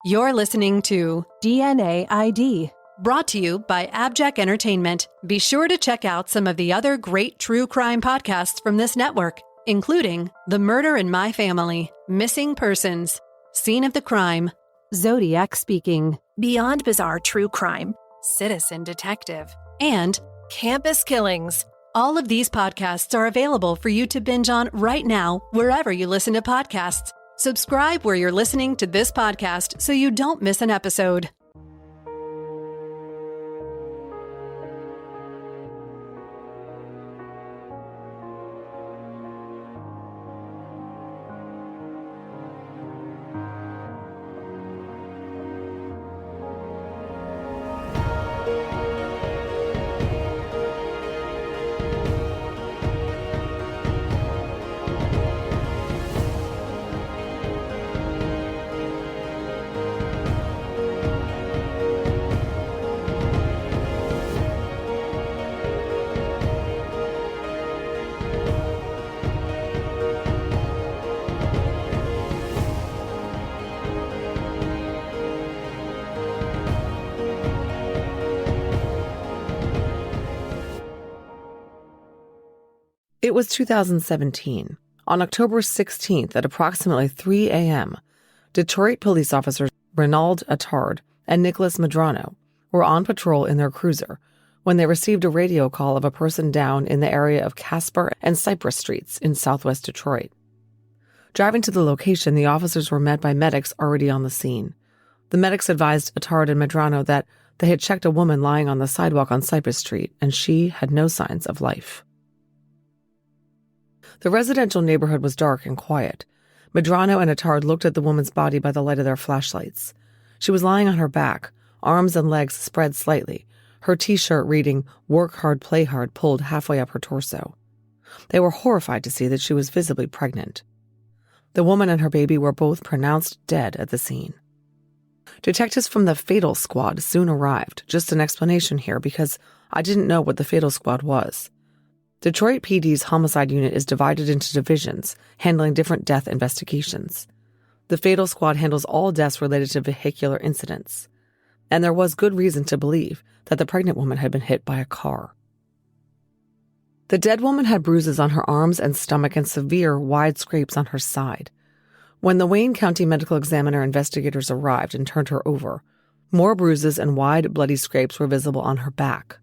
You're listening to DNA ID. brought to you by AbJack Entertainment. Be sure to check out some of the other great true crime podcasts from this network, including The Murder in My Family, Missing Persons, Scene of the Crime, Zodiac Speaking. Beyond Bizarre True Crime, Citizen Detective, and Campus Killings. all of these podcasts are available for you to binge on right now, wherever you listen to podcasts. Subscribe where you're listening to this podcast so you don't miss an episode. It was 2017. On October 16th at approximately 3 a.m., Detroit police officers Ronald Attard and Nicholas Medrano were on patrol in their cruiser when they received a radio call of a person down in the area of Casper and Cypress Streets in southwest Detroit. Driving to the location, the officers were met by medics already on the scene. The medics advised Attard and Medrano that they had checked a woman lying on the sidewalk on Cypress Street, and she had no signs of life. The residential neighborhood was dark and quiet. Medrano and Attard looked at the woman's body by the light of their flashlights. She was lying on her back, arms and legs spread slightly, her T-shirt reading, "Work hard, play hard," pulled halfway up her torso. They were horrified to see that she was visibly pregnant. The woman and her baby were both pronounced dead at the scene. Detectives from the Fatal Squad soon arrived. Just an explanation here, because I didn't know what the Fatal Squad was. Detroit PD's homicide unit is divided into divisions, handling different death investigations. The Fatal Squad handles all deaths related to vehicular incidents, and there was good reason to believe that the pregnant woman had been hit by a car. The dead woman had bruises on her arms and stomach and severe, wide scrapes on her side. When the Wayne County Medical Examiner investigators arrived and turned her over, more bruises and wide, bloody scrapes were visible on her back.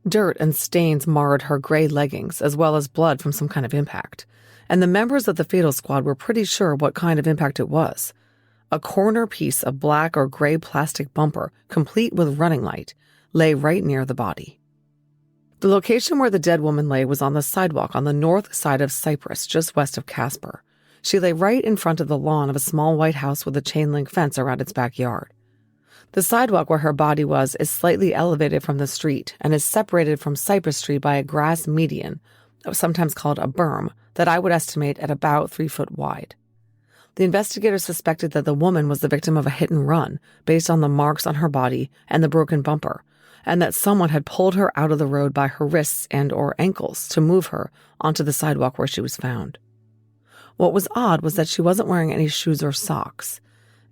Dirt and stains marred her gray leggings, as well as blood from some kind of impact, and the members of the Fatal Squad were pretty sure what kind of impact it was. A corner piece of black or gray plastic bumper, complete with running light, lay right near the body. The location where the dead woman lay was on the sidewalk on the north side of Cypress, just west of Casper. She lay right in front of the lawn of a small white house with a chain-link fence around its backyard. The sidewalk where her body was is slightly elevated from the street and is separated from Cypress Street by a grass median, sometimes called a berm, that I would estimate at about 3 foot wide. The investigators suspected that the woman was the victim of a hit and run based on the marks on her body and the broken bumper, and that someone had pulled her out of the road by her wrists and or ankles to move her onto the sidewalk where she was found. What was odd was that she wasn't wearing any shoes or socks,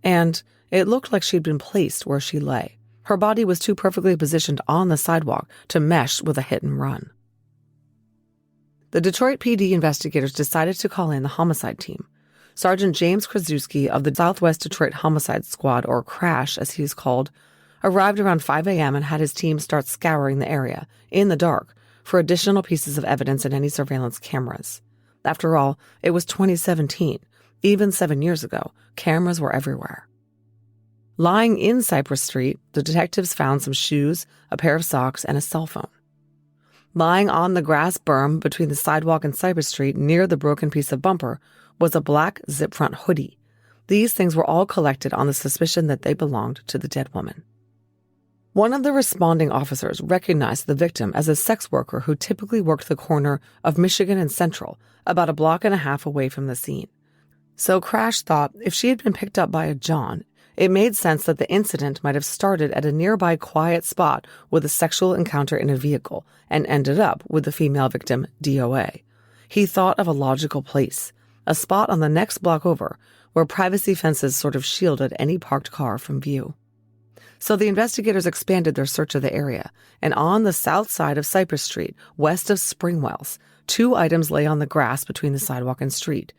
and it looked like she'd been placed where she lay. Her body was too perfectly positioned on the sidewalk to mesh with a hit and run. The Detroit PD investigators decided to call in the homicide team. Sergeant James Krasuski of the Southwest Detroit Homicide Squad, or CRASH as he is called, arrived around 5 a.m. and had his team start scouring the area, in the dark, for additional pieces of evidence and any surveillance cameras. After all, it was 2017. Even 7 years ago, cameras were everywhere. Lying in Cypress Street, the detectives found some shoes, a pair of socks, and a cell phone. Lying on the grass berm between the sidewalk and Cypress Street near the broken piece of bumper was a black zip-front hoodie. These things were all collected on the suspicion that they belonged to the dead woman. One of the responding officers recognized the victim as a sex worker who typically worked the corner of Michigan and Central, about a block and a half away from the scene. So Crash thought if she had been picked up by a John, it made sense that the incident might have started at a nearby quiet spot with a sexual encounter in a vehicle and ended up with the female victim DOA. He thought of a logical place, a spot on the next block over where privacy fences sort of shielded any parked car from view. So the investigators expanded their search of the area, and on the south side of Cypress Street, west of Springwells, 2 items lay on the grass between the sidewalk and street.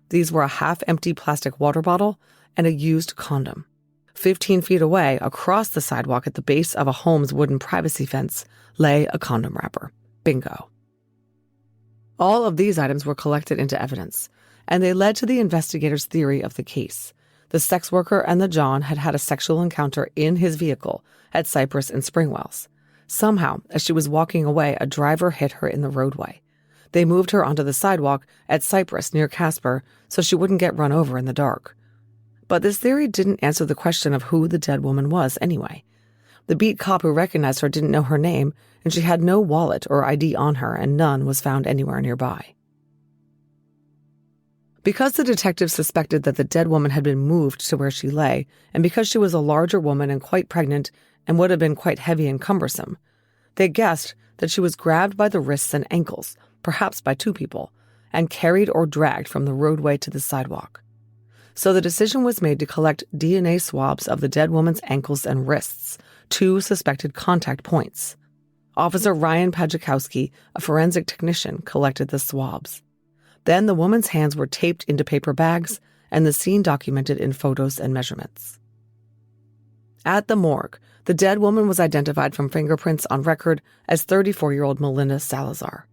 These were a half-empty plastic water bottle and a used condom. 15 feet away, across the sidewalk at the base of a home's wooden privacy fence, lay a condom wrapper. Bingo. All of these items were collected into evidence, and they led to the investigators' theory of the case. The sex worker and the John had had a sexual encounter in his vehicle at Cypress and Springwells. Somehow, as she was walking away, a driver hit her in the roadway. They moved her onto the sidewalk at Cypress near Casper so she wouldn't get run over in the dark. But this theory didn't answer the question of who the dead woman was anyway. The beat cop who recognized her didn't know her name, and she had no wallet or ID on her, and none was found anywhere nearby. Because the detectives suspected that the dead woman had been moved to where she lay, and because she was a larger woman and quite pregnant and would have been quite heavy and cumbersome, they guessed that she was grabbed by the wrists and ankles, perhaps by 2 people, and carried or dragged from the roadway to the sidewalk. So the decision was made to collect DNA swabs of the dead woman's ankles and wrists, 2 suspected contact points. Officer Ryan Pajkowski, a forensic technician, collected the swabs. Then the woman's hands were taped into paper bags and the scene documented in photos and measurements. At the morgue, the dead woman was identified from fingerprints on record as 34-year-old Melinda Salazar.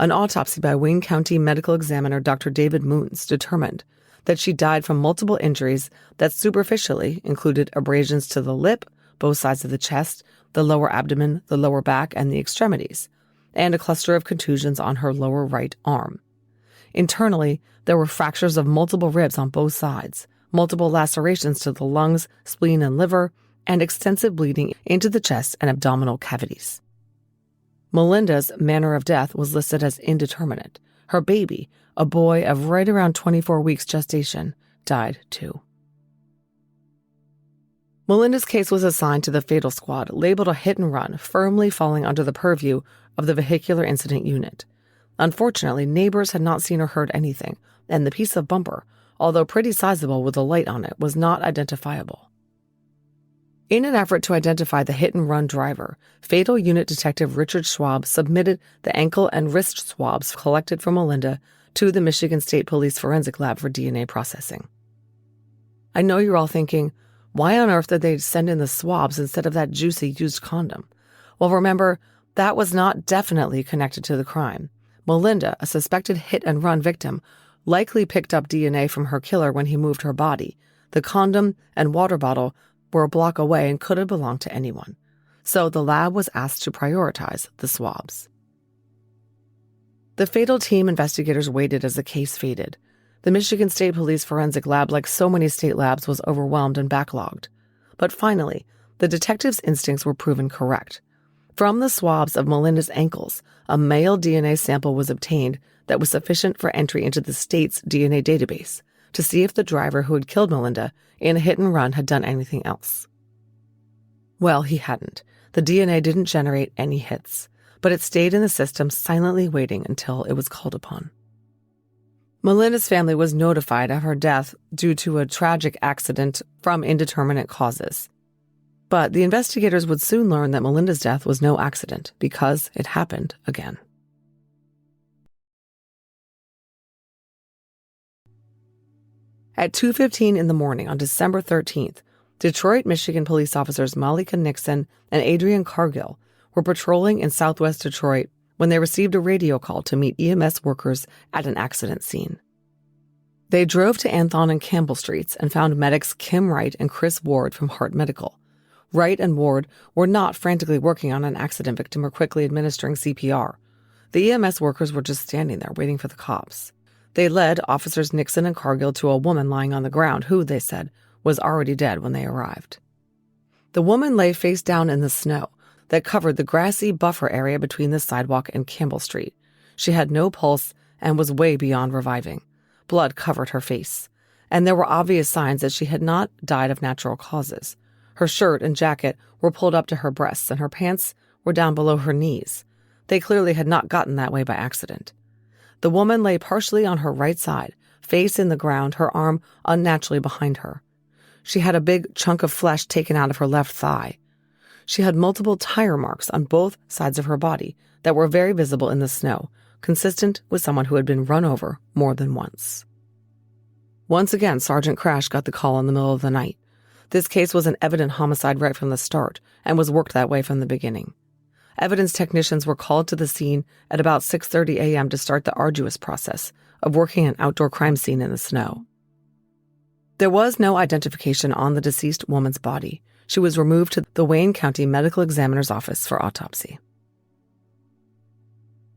An autopsy by Wayne County Medical Examiner Dr. David Moons determined that she died from multiple injuries that superficially included abrasions to the lip, both sides of the chest, the lower abdomen, the lower back, and the extremities, and a cluster of contusions on her lower right arm. Internally, there were fractures of multiple ribs on both sides, multiple lacerations to the lungs, spleen, and liver, and extensive bleeding into the chest and abdominal cavities. Melinda's manner of death was listed as indeterminate. Her baby, a boy of right around 24 weeks gestation, died too. Melinda's case was assigned to the Fatal Squad, labeled a hit and run, firmly falling under the purview of the Vehicular Incident Unit. Unfortunately, neighbors had not seen or heard anything, and the piece of bumper, although pretty sizable with a light on it, was not identifiable. In an effort to identify the hit-and-run driver, Fatal Unit Detective Richard Schwab submitted the ankle and wrist swabs collected from Melinda to the Michigan State Police Forensic Lab for DNA processing. I know you're all thinking, why on earth did they send in the swabs instead of that juicy used condom? Well, remember, that was not definitely connected to the crime. Melinda, a suspected hit-and-run victim, likely picked up DNA from her killer when he moved her body. The condom and water bottle were a block away and could have belonged to anyone. So the lab was asked to prioritize the swabs. The Fatal Team investigators waited as the case faded. The Michigan State Police Forensic Lab, like so many state labs, was overwhelmed and backlogged. But finally, the detectives' instincts were proven correct. From the swabs of Melinda's ankles, a male DNA sample was obtained that was sufficient for entry into the state's DNA database to see if the driver who had killed Melinda in a hit-and-run had done anything else. Well, he hadn't. The DNA didn't generate any hits, but it stayed in the system silently waiting until it was called upon. Melinda's family was notified of her death due to a tragic accident from indeterminate causes. But the investigators would soon learn that Melinda's death was no accident because it happened again. At 2:15 in the morning on December 13th, Detroit, Michigan police officers Malika Nixon and Adrian Cargill were patrolling in southwest Detroit when they received a radio call to meet EMS workers at an accident scene. They drove to Anthon and Campbell Streets and found medics Kim Wright and Chris Ward from Hart Medical. Wright and Ward were not frantically working on an accident victim or quickly administering CPR. The EMS workers were just standing there waiting for the cops. They led officers Nixon and Cargill to a woman lying on the ground who, they said, was already dead when they arrived. The woman lay face down in the snow that covered the grassy buffer area between the sidewalk and Campbell Street. She had no pulse and was way beyond reviving. Blood covered her face, and there were obvious signs that she had not died of natural causes. Her shirt and jacket were pulled up to her breasts, and her pants were down below her knees. They clearly had not gotten that way by accident. The woman lay partially on her right side, face in the ground, her arm unnaturally behind her. She had a big chunk of flesh taken out of her left thigh. She had multiple tire marks on both sides of her body that were very visible in the snow, consistent with someone who had been run over more than once. Once again, Sergeant Crash got the call in the middle of the night. This case was an evident homicide right from the start and was worked that way from the beginning. Evidence technicians were called to the scene at about 6:30 a.m. to start the arduous process of working an outdoor crime scene in the snow. There was no identification on the deceased woman's body. She was removed to the Wayne County Medical Examiner's office for autopsy.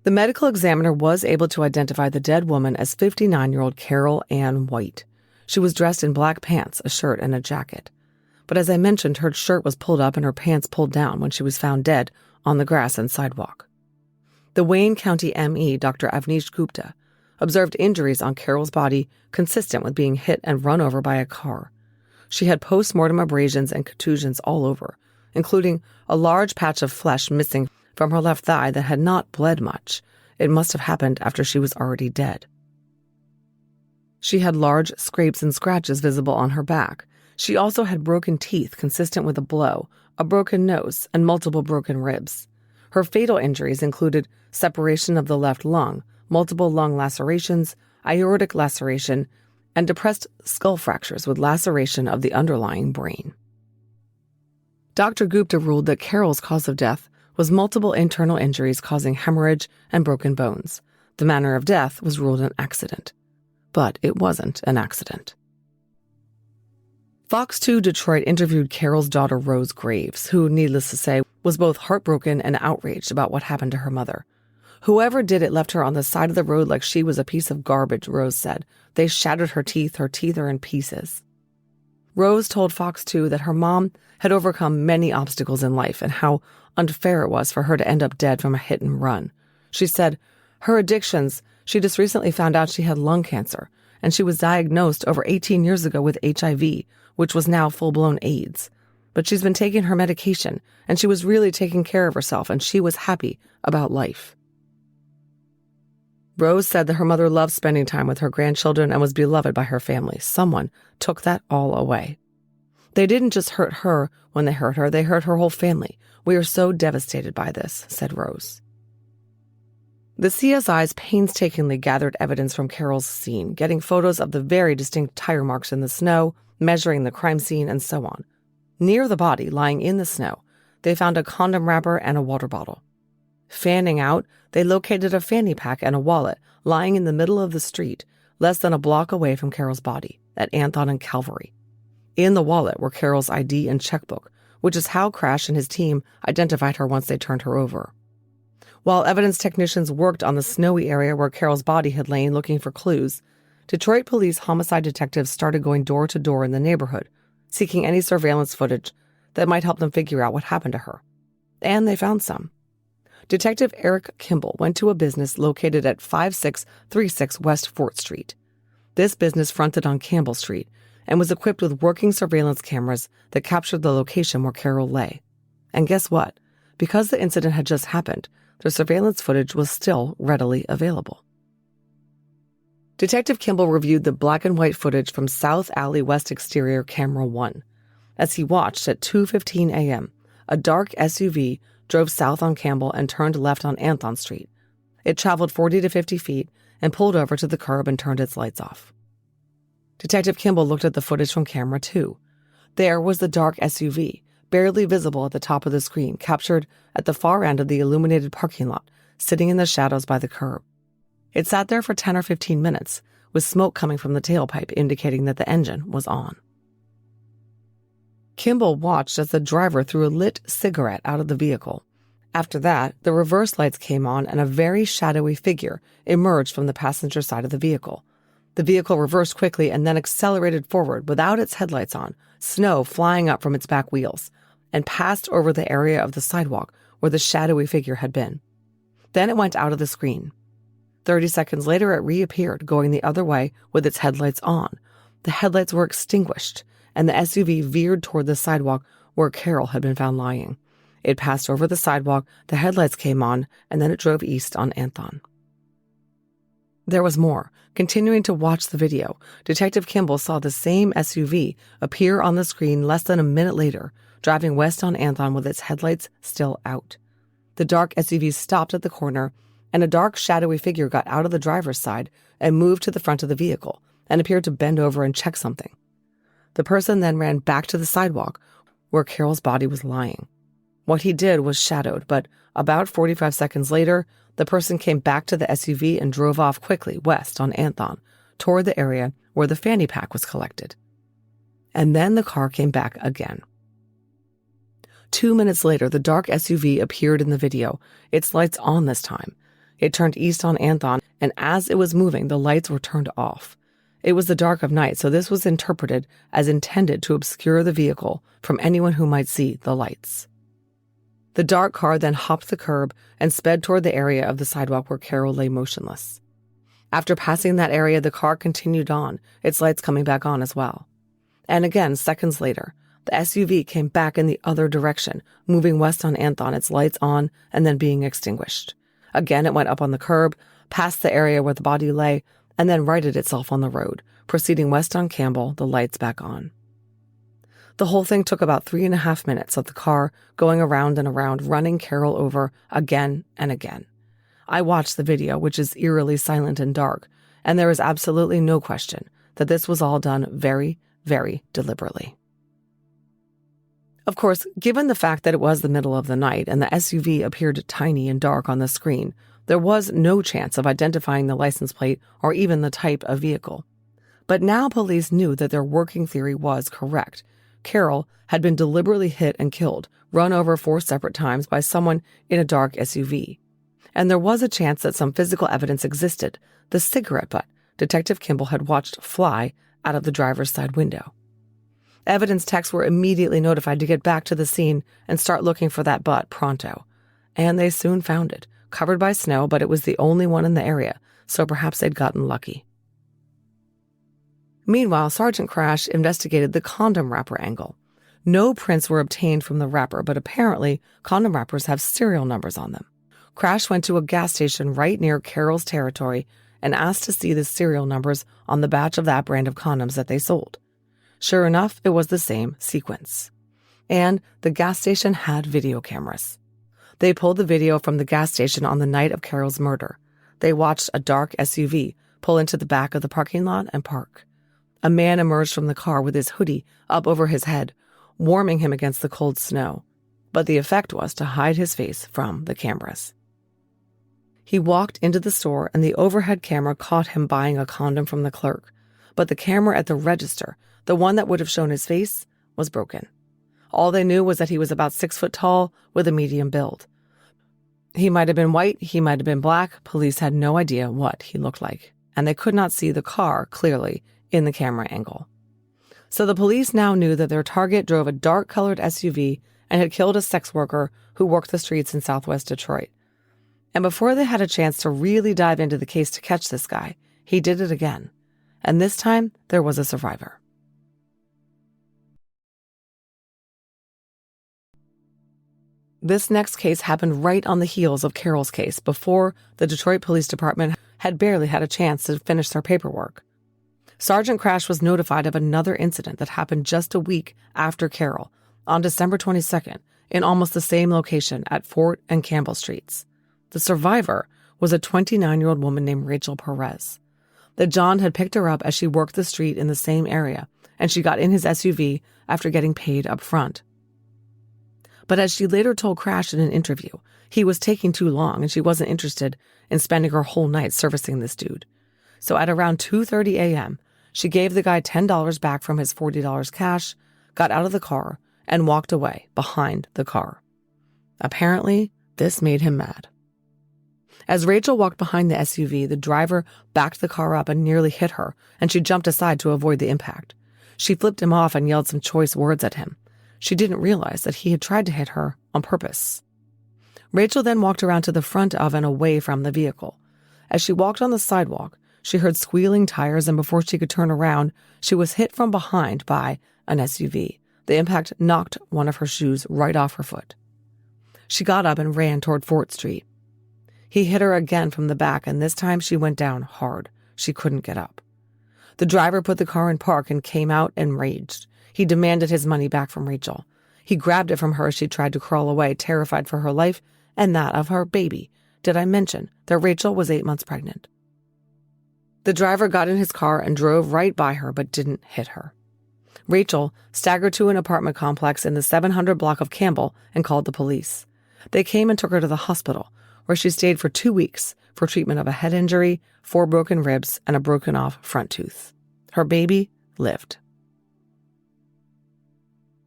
The medical examiner was able to identify the dead woman as 59-year-old Carrole Ann White. She was dressed in black pants, a shirt, and a jacket. But as I mentioned, her shirt was pulled up and her pants pulled down when she was found dead on the grass and sidewalk. The Wayne County ME, Dr. Avnish Gupta, observed injuries on Carrolle's body consistent with being hit and run over by a car. She had post-mortem abrasions and contusions all over, including a large patch of flesh missing from her left thigh that had not bled much. It must have happened after she was already dead. She had large scrapes and scratches visible on her back. She also had broken teeth consistent with a blow, a broken nose, and multiple broken ribs. Her fatal injuries included separation of the left lung, multiple lung lacerations, aortic laceration, and depressed skull fractures with laceration of the underlying brain. Dr. Gupta ruled that Carrolle's cause of death was multiple internal injuries causing hemorrhage and broken bones. The manner of death was ruled an accident. But it wasn't an accident. Fox 2 Detroit interviewed Carrolle's daughter Rose Graves, who, needless to say, was both heartbroken and outraged about what happened to her mother. Whoever did it left her on the side of the road like she was a piece of garbage, Rose said. They shattered her teeth are in pieces. Rose told Fox 2 that her mom had overcome many obstacles in life and how unfair it was for her to end up dead from a hit and run. She said, her addictions, she just recently found out she had lung cancer, and she was diagnosed over 18 years ago with HIV, which was now full-blown AIDS. But she's been taking her medication, and she was really taking care of herself, and she was happy about life. Rose said that her mother loved spending time with her grandchildren and was beloved by her family. Someone took that all away. They didn't just hurt her when they hurt her whole family. We are so devastated by this, said Rose. The CSIs painstakingly gathered evidence from Carrolle's scene, getting photos of the very distinct tire marks in the snow, measuring the crime scene, and so on. Near the body, lying in the snow, they found a condom wrapper and a water bottle. Fanning out, they located a fanny pack and a wallet lying in the middle of the street, less than a block away from Carrolle's body, at Anthon and Calvary. In the wallet were Carrolle's ID and checkbook, which is how Crash and his team identified her once they turned her over. While evidence technicians worked on the snowy area where Carrolle's body had lain looking for clues, Detroit police homicide detectives started going door to door in the neighborhood, seeking any surveillance footage that might help them figure out what happened to her. And they found some. Detective Eric Kimball went to a business located at 5636 West 4th Street. This business fronted on Campbell Street and was equipped with working surveillance cameras that captured the location where Carrole lay. And guess what? Because the incident had just happened, the surveillance footage was still readily available. Detective Kimball reviewed the black and white footage from South Alley West Exterior Camera 1. As he watched at 2:15 a.m., a dark SUV drove south on Campbell and turned left on Anthon Street. It traveled 40 to 50 feet and pulled over to the curb and turned its lights off. Detective Kimball looked at the footage from camera 2. There was the dark SUV, barely visible at the top of the screen, captured at the far end of the illuminated parking lot, sitting in the shadows by the curb. It sat there for 10 or 15 minutes, with smoke coming from the tailpipe indicating that the engine was on. Kimball watched as the driver threw a lit cigarette out of the vehicle. After that, the reverse lights came on and a very shadowy figure emerged from the passenger side of the vehicle. The vehicle reversed quickly and then accelerated forward without its headlights on, snow flying up from its back wheels, and passed over the area of the sidewalk where the shadowy figure had been. Then it went out of the screen. 30 seconds later, it reappeared, going the other way with its headlights on. The headlights were extinguished, and the SUV veered toward the sidewalk where Carrole had been found lying. It passed over the sidewalk, the headlights came on, and then it drove east on Anthon. There was more. Continuing to watch the video, Detective Kimball saw the same SUV appear on the screen less than a minute later, driving west on Anthon with its headlights still out. The dark SUV stopped at the corner, and a dark, shadowy figure got out of the driver's side and moved to the front of the vehicle and appeared to bend over and check something. The person then ran back to the sidewalk where Carrol's body was lying. What he did was shadowed, but about 45 seconds later, the person came back to the SUV and drove off quickly west on Anthon, toward the area where the fanny pack was collected. And then the car came back again. 2 minutes later, the dark SUV appeared in the video, its lights on this time. It turned east on Anthon, and as it was moving, the lights were turned off. It was the dark of night, so this was interpreted as intended to obscure the vehicle from anyone who might see the lights. The dark car then hopped the curb and sped toward the area of the sidewalk where Carrole lay motionless. After passing that area, the car continued on, its lights coming back on as well. And again, seconds later, the SUV came back in the other direction, moving west on Anthon, its lights on and then being extinguished. Again, it went up on the curb, past the area where the body lay, and then righted itself on the road, proceeding west on Campbell, the lights back on. The whole thing took about 3.5 minutes of the car going around and around, running Carrole over again and again. I watched the video, which is eerily silent and dark, and there is absolutely no question that this was all done very, very deliberately. Of course, given the fact that it was the middle of the night and the SUV appeared tiny and dark on the screen, there was no chance of identifying the license plate or even the type of vehicle. But now police knew that their working theory was correct. Carrole had been deliberately hit and killed, run over 4 separate times by someone in a dark SUV. And there was a chance that some physical evidence existed, the cigarette butt Detective Kimball had watched fly out of the driver's side window. Evidence techs were immediately notified to get back to the scene and start looking for that butt pronto. And they soon found it, covered by snow, but it was the only one in the area, so perhaps they'd gotten lucky. Meanwhile, Sergeant Crash investigated the condom wrapper angle. No prints were obtained from the wrapper, but apparently condom wrappers have serial numbers on them. Crash went to a gas station right near Carrol's territory and asked to see the serial numbers on the batch of that brand of condoms that they sold. Sure enough, it was the same sequence. And the gas station had video cameras. They pulled the video from the gas station on the night of Carrol's murder. They watched a dark SUV pull into the back of the parking lot and park. A man emerged from the car with his hoodie up over his head, warming him against the cold snow. But the effect was to hide his face from the cameras. He walked into the store and the overhead camera caught him buying a condom from the clerk. But the camera at the register, the one that would have shown his face, was broken. All they knew was that he was about 6 foot tall with a medium build. He might have been white, he might have been black. Police had no idea what he looked like, and they could not see the car clearly in the camera angle. So the police now knew that their target drove a dark-colored SUV and had killed a sex worker who worked the streets in Southwest Detroit. And before they had a chance to really dive into the case to catch this guy, he did it again. And this time, there was a survivor. This next case happened right on the heels of Carrol's case, before the Detroit Police Department had barely had a chance to finish their paperwork. Sergeant Crash was notified of another incident that happened just a week after Carrole, on December 22nd, in almost the same location at Fort and Campbell Streets. The survivor was a 29-year-old woman named Rachel Perez. That John had picked her up as she worked the street in the same area, and she got in his SUV after getting paid up front. But as she later told Crash in an interview, he was taking too long and she wasn't interested in spending her whole night servicing this dude. So at around 2:30 a.m., she gave the guy $10 back from his $40 cash, got out of the car, and walked away behind the car. Apparently, this made him mad. As Rachel walked behind the SUV, the driver backed the car up and nearly hit her, and she jumped aside to avoid the impact. She flipped him off and yelled some choice words at him. She didn't realize that he had tried to hit her on purpose. Rachel then walked around to the front of and away from the vehicle. As she walked on the sidewalk, she heard squealing tires, and before she could turn around, she was hit from behind by an SUV. The impact knocked one of her shoes right off her foot. She got up and ran toward Fort Street. He hit her again from the back, and this time she went down hard. She couldn't get up. The driver put the car in park and came out enraged. He demanded his money back from Rachel. He grabbed it from her as she tried to crawl away, terrified for her life and that of her baby. Did I mention that Rachel was 8 months pregnant? The driver got in his car and drove right by her but didn't hit her. Rachel staggered to an apartment complex in the 700 block of Campbell and called the police. They came and took her to the hospital, where she stayed for 2 weeks for treatment of a head injury, 4 broken ribs, and a broken-off front tooth. Her baby lived.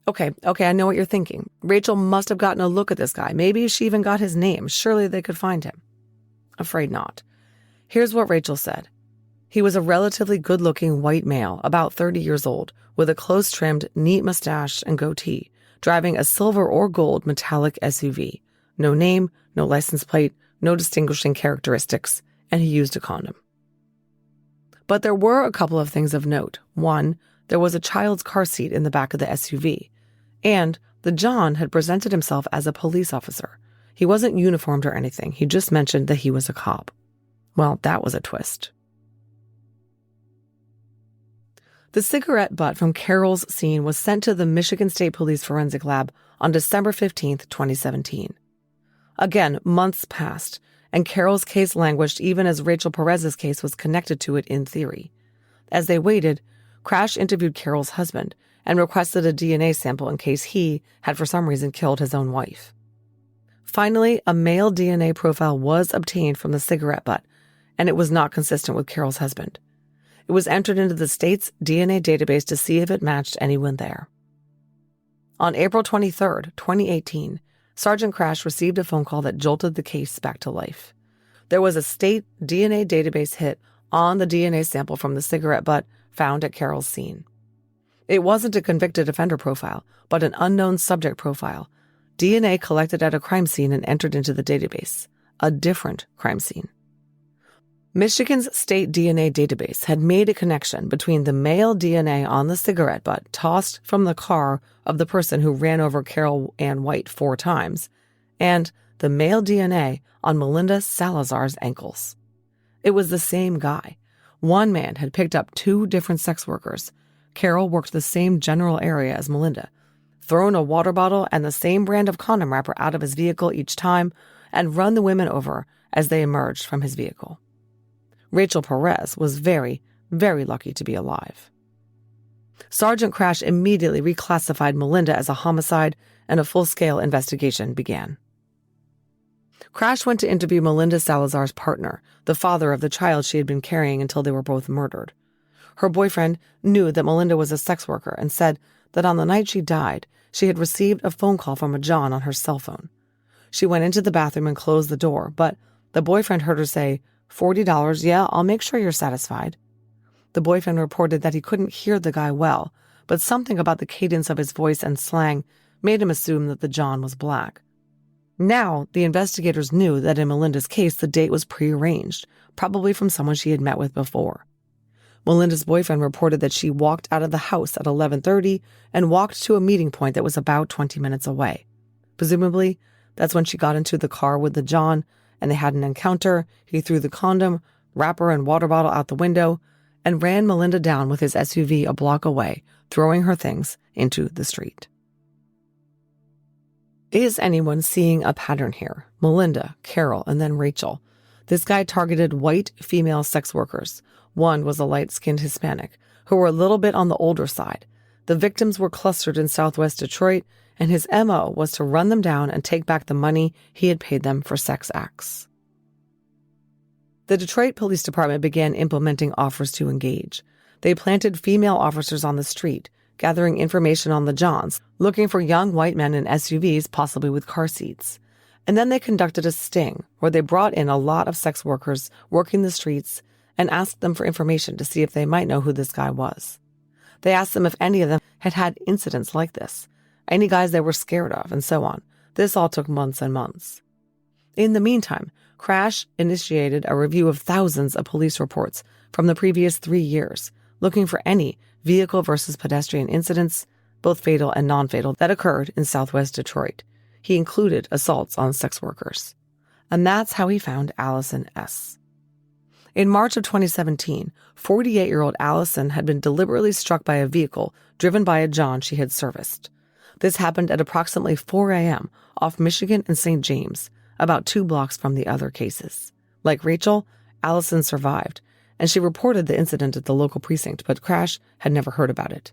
Okay, I know what you're thinking. Rachel must have gotten a look at this guy. Maybe she even got his name. Surely they could find him. Afraid not. Here's what Rachel said. He was a relatively good-looking white male, about 30 years old, with a close-trimmed, neat mustache and goatee, driving a silver or gold metallic SUV. No name, no license plate, no distinguishing characteristics, and he used a condom. But there were a couple of things of note. One, there was a child's car seat in the back of the SUV, and the John had presented himself as a police officer. He wasn't uniformed or anything. He just mentioned that he was a cop. Well, that was a twist. The cigarette butt from Carrole's scene was sent to the Michigan State Police Forensic Lab on December 15, 2017. Again, months passed, and Carrole's case languished even as Rachel Perez's case was connected to it in theory. As they waited, Crash interviewed Carrole's husband and requested a DNA sample in case he had for some reason killed his own wife. Finally, a male DNA profile was obtained from the cigarette butt, and it was not consistent with Carrole's husband. It was entered into the state's DNA database to see if it matched anyone there. On April 23, 2018, Sergeant Crash received a phone call that jolted the case back to life. There was a state DNA database hit on the DNA sample from the cigarette butt found at Carrole's scene. It wasn't a convicted offender profile, but an unknown subject profile. DNA collected at a crime scene and entered into the database. A different crime scene. Michigan's state DNA database had made a connection between the male DNA on the cigarette butt tossed from the car of the person who ran over Carrole Ann White 4 times and the male DNA on Melinda Salazar's ankles. It was the same guy. One man had picked up 2 different sex workers. Carrole worked the same general area as Melinda, thrown a water bottle and the same brand of condom wrapper out of his vehicle each time, and run the women over as they emerged from his vehicle. Rachel Perez was very, very lucky to be alive. Sergeant Crash immediately reclassified Melinda as a homicide, and a full-scale investigation began. Crash went to interview Melinda Salazar's partner, the father of the child she had been carrying until they were both murdered. Her boyfriend knew that Melinda was a sex worker and said that on the night she died, she had received a phone call from a John on her cell phone. She went into the bathroom and closed the door, but the boyfriend heard her say, $40, yeah, I'll make sure you're satisfied. The boyfriend reported that he couldn't hear the guy well, but something about the cadence of his voice and slang made him assume that the John was black. Now, the investigators knew that in Melinda's case, the date was prearranged, probably from someone she had met with before. Melinda's boyfriend reported that she walked out of the house at 11:30 and walked to a meeting point that was about 20 minutes away. Presumably, that's when she got into the car with the John, and they had an encounter. He threw the condom, wrapper, and water bottle out the window and ran Melinda down with his SUV a block away, throwing her things into the street. Is anyone seeing a pattern here? Melinda, Carrole, and then Rachel. This guy targeted white female sex workers. One was a light-skinned Hispanic, who were a little bit on the older side. The victims were clustered in southwest Detroit, and his MO was to run them down and take back the money he had paid them for sex acts. The Detroit Police Department began implementing offers to engage. They planted female officers on the street, gathering information on the Johns, looking for young white men in SUVs, possibly with car seats. And then they conducted a sting, where they brought in a lot of sex workers working the streets and asked them for information to see if they might know who this guy was. They asked them if any of them had had incidents like this, any guys they were scared of, and so on. This all took months and months. In the meantime, Crash initiated a review of thousands of police reports from the previous 3 years, looking for any vehicle versus pedestrian incidents, both fatal and non-fatal, that occurred in southwest Detroit. He included assaults on sex workers. And that's how he found Allison S. In March of 2017, 48-year-old Allison had been deliberately struck by a vehicle driven by a John she had serviced. This happened at approximately 4 a.m. off Michigan and St. James, about 2 blocks from the other cases. Like Rachel, Allison survived, and she reported the incident at the local precinct, but Crash had never heard about it.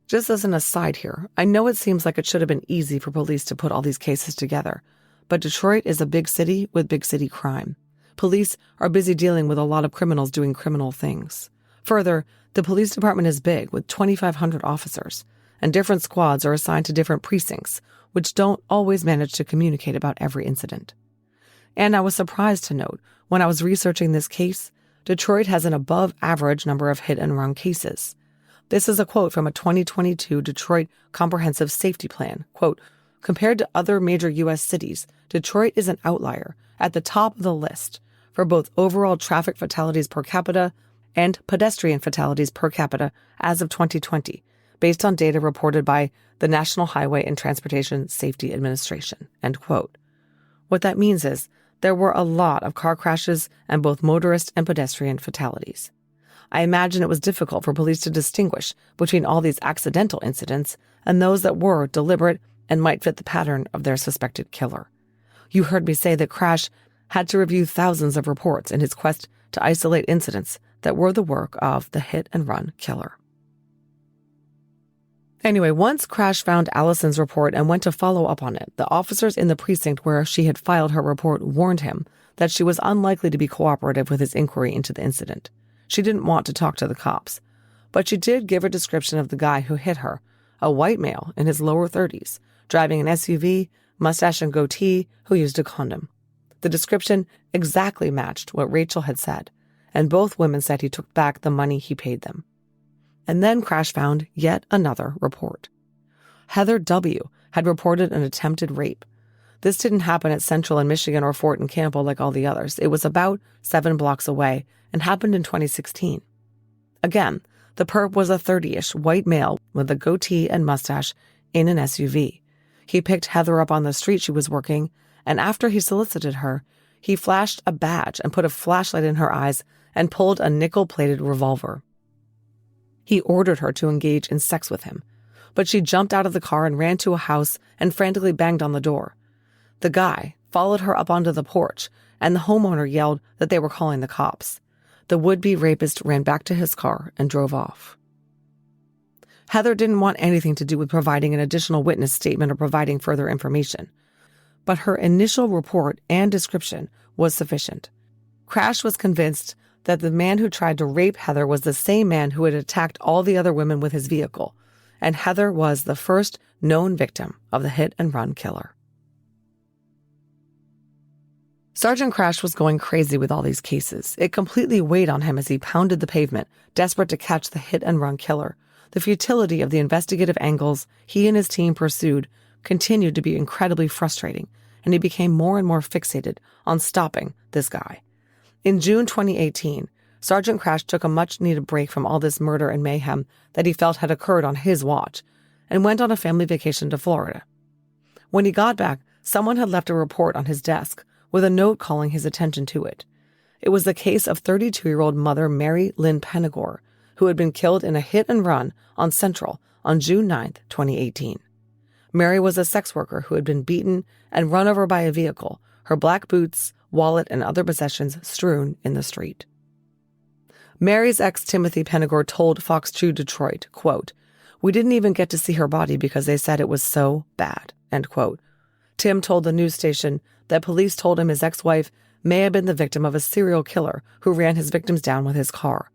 Just as an aside here, I know it seems like it should have been easy for police to put all these cases together, but Detroit is a big city with big city crime. Police are busy dealing with a lot of criminals doing criminal things. Further, the police department is big with 2,500 officers, and different squads are assigned to different precincts, which don't always manage to communicate about every incident. And I was surprised to note, when I was researching this case, Detroit has an above-average number of hit-and-run cases. This is a quote from a 2022 Detroit Comprehensive Safety Plan. Quote, "Compared to other major U.S. cities, Detroit is an outlier at the top of the list for both overall traffic fatalities per capita and pedestrian fatalities per capita as of 2020, based on data reported by the National Highway and Transportation Safety Administration." End quote. What that means is there were a lot of car crashes and both motorist and pedestrian fatalities. I imagine it was difficult for police to distinguish between all these accidental incidents and those that were deliberate and might fit the pattern of their suspected killer. You heard me say that Crash had to review thousands of reports in his quest to isolate incidents that were the work of the hit-and-run killer. Anyway, once Crash found Allison's report and went to follow up on it, the officers in the precinct where she had filed her report warned him that she was unlikely to be cooperative with his inquiry into the incident. She didn't want to talk to the cops, but she did give a description of the guy who hit her, a white male in his lower 30s, driving an SUV, mustache and goatee, who used a condom. The description exactly matched what Rachel had said, and both women said he took back the money he paid them. And then Crash found yet another report. Heather W. had reported an attempted rape. This didn't happen at Central in Michigan or Fort and Campbell like all the others. It was about 7 blocks away and happened in 2016. Again, the perp was a 30-ish white male with a goatee and mustache in an SUV. He picked Heather up on the street she was working, and after he solicited her, he flashed a badge and put a flashlight in her eyes and pulled a nickel-plated revolver. He ordered her to engage in sex with him, but she jumped out of the car and ran to a house and frantically banged on the door. The guy followed her up onto the porch, and the homeowner yelled that they were calling the cops. The would-be rapist ran back to his car and drove off. Heather didn't want anything to do with providing an additional witness statement or providing further information, but her initial report and description was sufficient. Crash was convinced that the man who tried to rape Heather was the same man who had attacked all the other women with his vehicle, and Heather was the first known victim of the hit-and-run killer. Sergeant Crash was going crazy with all these cases. It completely weighed on him as he pounded the pavement, desperate to catch the hit-and-run killer. The futility of the investigative angles he and his team pursued continued to be incredibly frustrating, and he became more and more fixated on stopping this guy. In June 2018, Sergeant Crash took a much-needed break from all this murder and mayhem that he felt had occurred on his watch and went on a family vacation to Florida. When he got back, someone had left a report on his desk with a note calling his attention to it. It was the case of 32-year-old mother Mary Lynn Penegor, who had been killed in a hit-and-run on Central on June 9, 2018. Mary was a sex worker who had been beaten and run over by a vehicle, her black boots, wallet, and other possessions strewn in the street. Mary's ex, Timothy Penegor, told Fox 2 Detroit, quote, "We didn't even get to see her body because they said it was so bad," end quote. Tim told the news station that police told him his ex-wife may have been the victim of a serial killer who ran his victims down with his car.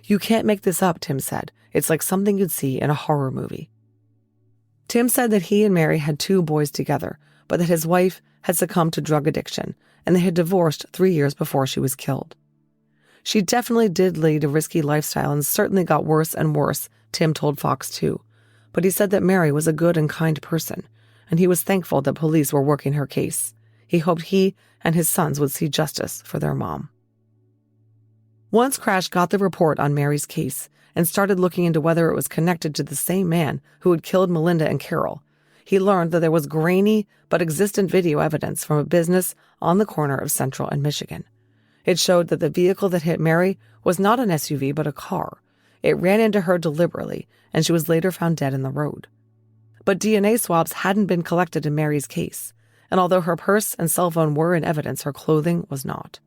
"You can't make this up," Tim said. "It's like something you'd see in a horror movie." Tim said that he and Mary had 2 boys together, but that his wife had succumbed to drug addiction, and they had divorced 3 years before she was killed. She definitely did lead a risky lifestyle and certainly got worse and worse, Tim told Fox 2. But he said that Mary was a good and kind person, and he was thankful that police were working her case. He hoped he and his sons would see justice for their mom. Once Crash got the report on Mary's case and started looking into whether it was connected to the same man who had killed Melinda and Carrole, he learned that there was grainy but existent video evidence from a business on the corner of Central and Michigan. It showed that the vehicle that hit Mary was not an SUV but a car. It ran into her deliberately, and she was later found dead in the road. But DNA swabs hadn't been collected in Mary's case, and although her purse and cell phone were in evidence, her clothing was not.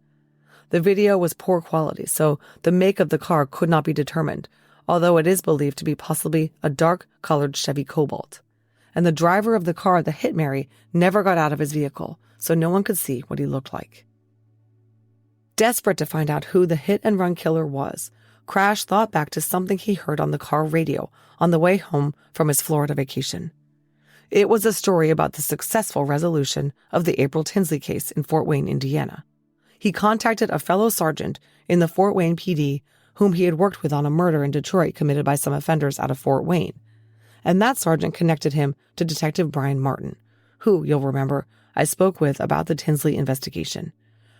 The video was poor quality, so the make of the car could not be determined, although it is believed to be possibly a dark-colored Chevy Cobalt. And the driver of the car that hit Mary never got out of his vehicle, so no one could see what he looked like. Desperate to find out who the hit-and-run killer was, Crash thought back to something he heard on the car radio on the way home from his Florida vacation. It was a story about the successful resolution of the April Tinsley case in Fort Wayne, Indiana. He contacted a fellow sergeant in the Fort Wayne PD whom he had worked with on a murder in Detroit committed by some offenders out of Fort Wayne. And that sergeant connected him to Detective Brian Martin, who, you'll remember, I spoke with about the Tinsley investigation.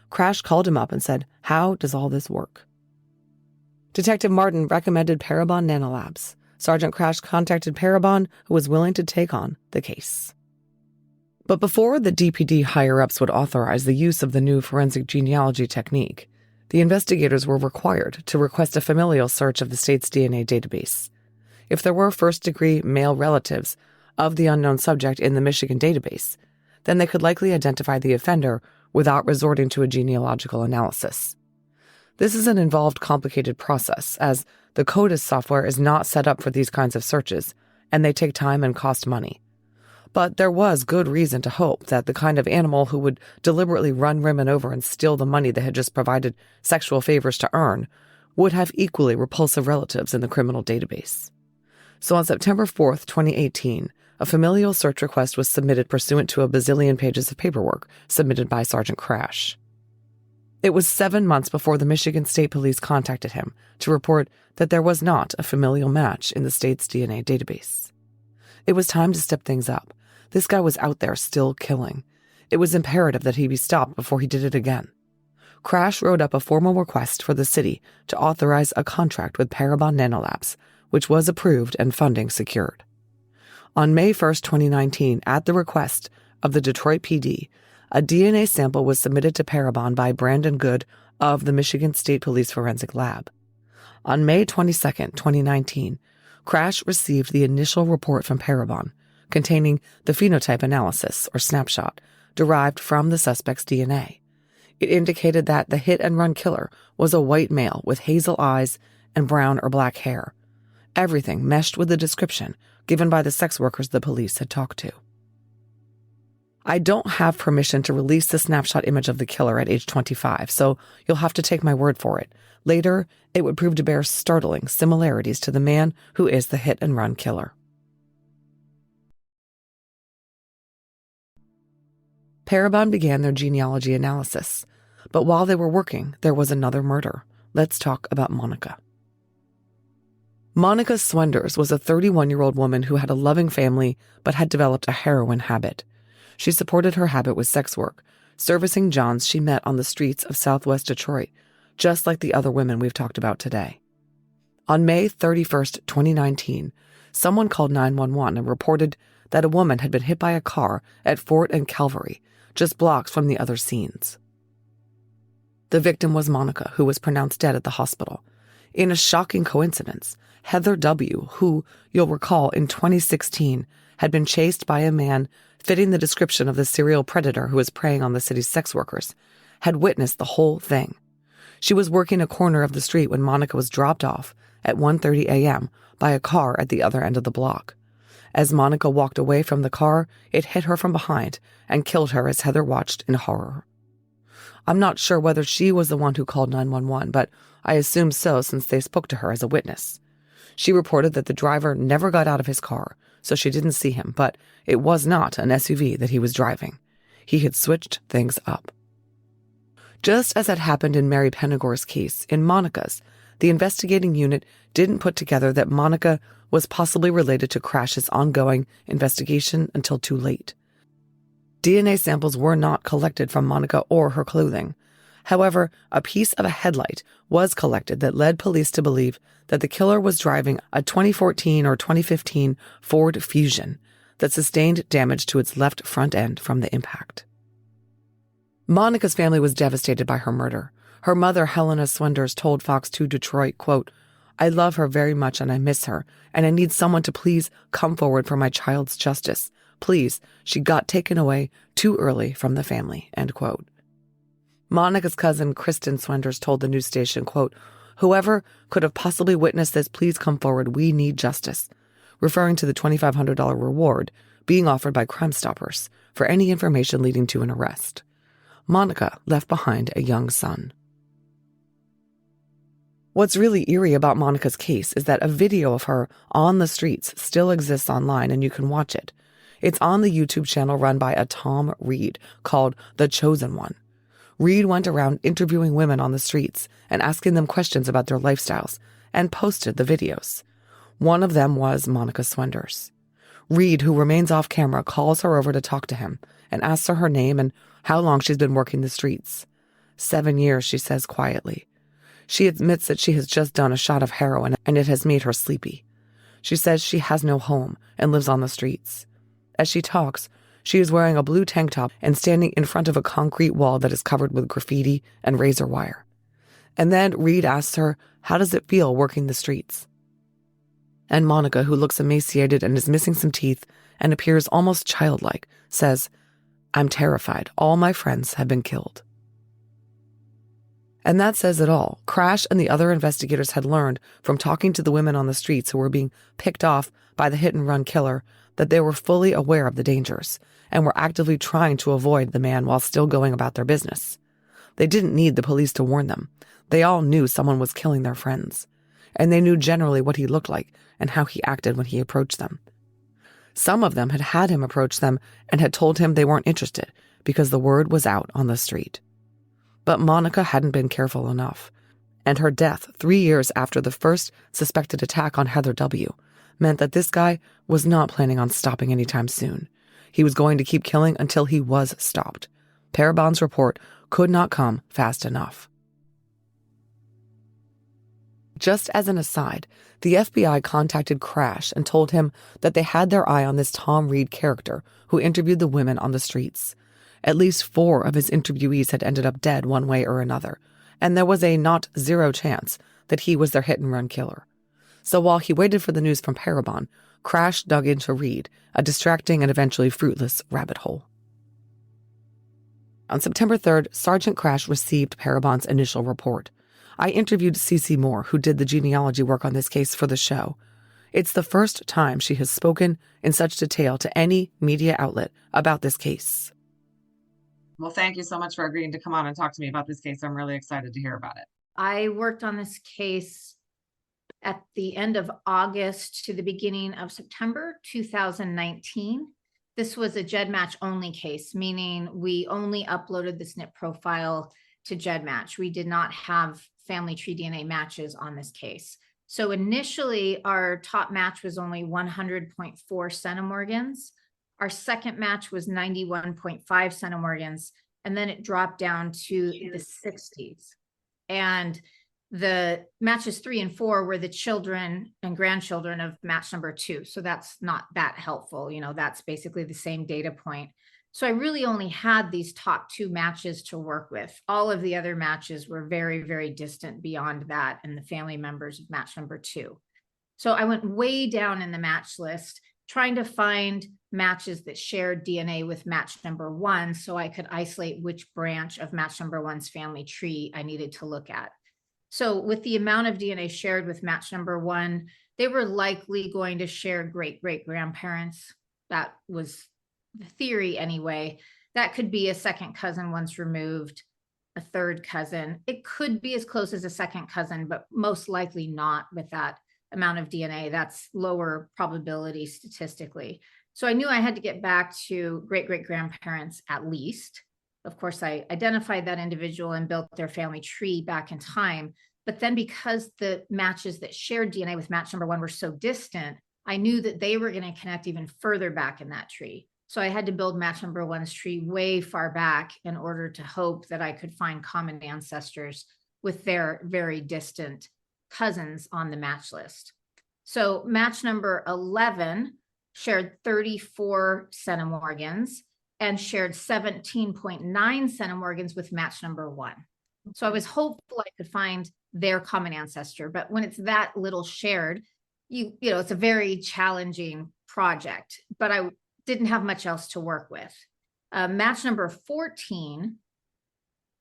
Crash called him up and said, "How does all this work?" Detective Martin recommended Parabon Nanolabs. Sergeant Crash contacted Parabon, who was willing to take on the case. But before the DPD higher-ups would authorize the use of the new forensic genealogy technique, the investigators were required to request a familial search of the state's DNA database. If there were first-degree male relatives of the unknown subject in the Michigan database, then they could likely identify the offender without resorting to a genealogical analysis. This is an involved, complicated process, as the CODIS software is not set up for these kinds of searches, and they take time and cost money. But there was good reason to hope that the kind of animal who would deliberately run women over and steal the money they had just provided sexual favors to earn would have equally repulsive relatives in the criminal database. So on September 4th, 2018, a familial search request was submitted pursuant to a bazillion pages of paperwork submitted by Sergeant Crash. It was 7 months before the Michigan State Police contacted him to report that there was not a familial match in the state's DNA database. It was time to step things up. This guy was out there still killing. It was imperative that he be stopped before he did it again. Crash wrote up a formal request for the city to authorize a contract with Parabon Nanolabs, which was approved and funding secured. On May 1st, 2019, at the request of the Detroit PD, a DNA sample was submitted to Parabon by Brandon Good of the Michigan State Police Forensic Lab. On May 22nd, 2019, Crash received the initial report from Parabon, containing the phenotype analysis, or snapshot, derived from the suspect's DNA. It indicated that the hit-and-run killer was a white male with hazel eyes and brown or black hair. Everything meshed with the description given by the sex workers the police had talked to. I don't have permission to release the snapshot image of the killer at age 25, so you'll have to take my word for it. Later, it would prove to bear startling similarities to the man who is the hit-and-run killer. Parabon began their genealogy analysis, but while they were working, there was another murder. Let's talk about Monica. Monica Swenders was a 31-year-old woman who had a loving family but had developed a heroin habit. She supported her habit with sex work, servicing Johns she met on the streets of southwest Detroit, just like the other women we've talked about today. On May 31st, 2019, someone called 911 and reported that a woman had been hit by a car at Fort and Calvary, just blocks from the other scenes. The victim was Monica, who was pronounced dead at the hospital. In a shocking coincidence, Heather W., who, you'll recall, in 2016, had been chased by a man fitting the description of the serial predator who was preying on the city's sex workers, had witnessed the whole thing. She was working a corner of the street when Monica was dropped off at 1:30 a.m. by a car at the other end of the block. As Monica walked away from the car, it hit her from behind and killed her as Heather watched in horror. I'm not sure whether she was the one who called 911, but I assume so since they spoke to her as a witness. She reported that the driver never got out of his car, so she didn't see him, but it was not an SUV that he was driving. He had switched things up. Just as had happened in Mary Penegor's case, in Monica's, the investigating unit didn't put together that Monica was possibly related to Crash's ongoing investigation until too late. DNA samples were not collected from Monica or her clothing. However, a piece of a headlight was collected that led police to believe that the killer was driving a 2014 or 2015 Ford Fusion, that sustained damage to its left front end from the impact. Monica's family was devastated by her murder. Her mother, Helena Swenders, told Fox 2 Detroit, quote, "I love her very much and I miss her, and I need someone to please come forward for my child's justice. Please, she got taken away too early from the family," end quote. Monica's cousin, Kristen Swenders, told the news station, quote, "Whoever could have possibly witnessed this, please come forward. We need justice," referring to the $2,500 reward being offered by Crime Stoppers for any information leading to an arrest. Monica left behind a young son. What's really eerie about Monica's case is that a video of her on the streets still exists online and you can watch it. It's on the YouTube channel run by a Tom Reed called The Chosen One. Reed went around interviewing women on the streets and asking them questions about their lifestyles and posted the videos. One of them was Monica Swenders. Reed, who remains off camera, calls her over to talk to him and asks her name and how long she's been working the streets. 7 years, she says quietly. She admits that she has just done a shot of heroin and it has made her sleepy. She says she has no home and lives on the streets. As she talks, she is wearing a blue tank top and standing in front of a concrete wall that is covered with graffiti and razor wire. And then Reed asks her, how does it feel working the streets? And Monica, who looks emaciated and is missing some teeth and appears almost childlike, says, "I'm terrified. All my friends have been killed." And that says it all. Crash and the other investigators had learned from talking to the women on the streets who were being picked off by the hit-and-run killer that they were fully aware of the dangers and were actively trying to avoid the man while still going about their business. They didn't need the police to warn them. They all knew someone was killing their friends, and they knew generally what he looked like and how he acted when he approached them. Some of them had had him approach them and had told him they weren't interested because the word was out on the street. But Monica hadn't been careful enough, and her death 3 years after the first suspected attack on Heather W. meant that this guy was not planning on stopping anytime soon. He was going to keep killing until he was stopped. Parabon's report could not come fast enough. Just as an aside, the FBI contacted Crash and told him that they had their eye on this Tom Reed character who interviewed the women on the streets. At least 4 of his interviewees had ended up dead one way or another, and there was a not zero chance that he was their hit-and-run killer. So while he waited for the news from Parabon, Crash dug into Reed, a distracting and eventually fruitless rabbit hole. On September 3rd, Sergeant Crash received Parabon's initial report. I interviewed CeCe Moore, who did the genealogy work on this case for the show. It's the first time she has spoken in such detail to any media outlet about this case. Well, thank you so much for agreeing to come on and talk to me about this case. I'm really excited to hear about it. I worked on this case at the end of August to the beginning of September 2019. This was a GEDmatch only case, meaning we only uploaded the SNP profile to GEDmatch. We did not have family tree DNA matches on this case. So initially, our top match was only 100.4 centimorgans. Our second match was 91.5 centimorgans, and then it dropped down to the 60s. And the matches 3 and 4 were the children and grandchildren of match number 2. So that's not that helpful. You know, that's basically the same data point. So I really only had these top 2 matches to work with. All of the other matches were very, very distant beyond that and the family members of match number 2. So I went way down in the match list, trying to find matches that shared DNA with match number 1 so I could isolate which branch of match number 1's family tree I needed to look at. So with the amount of DNA shared with match number 1, they were likely going to share great-great-grandparents. That was the theory anyway. That could be a second cousin once removed, a third cousin. It could be as close as a second cousin, but most likely not with that amount of DNA. That's lower probability statistically. So I knew I had to get back to great-great-grandparents at least. Of course, I identified that individual and built their family tree back in time. But then because the matches that shared DNA with match number 1 were so distant, I knew that they were going to connect even further back in that tree. So I had to build match number 1's tree way far back in order to hope that I could find common ancestors with their very distant cousins on the match list. So match number 11 shared 34 centimorgans and shared 17.9 centimorgans with match number 1. So I was hopeful I could find their common ancestor, but when it's that little shared, you know, it's a very challenging project, but I didn't have much else to work with. Match number 14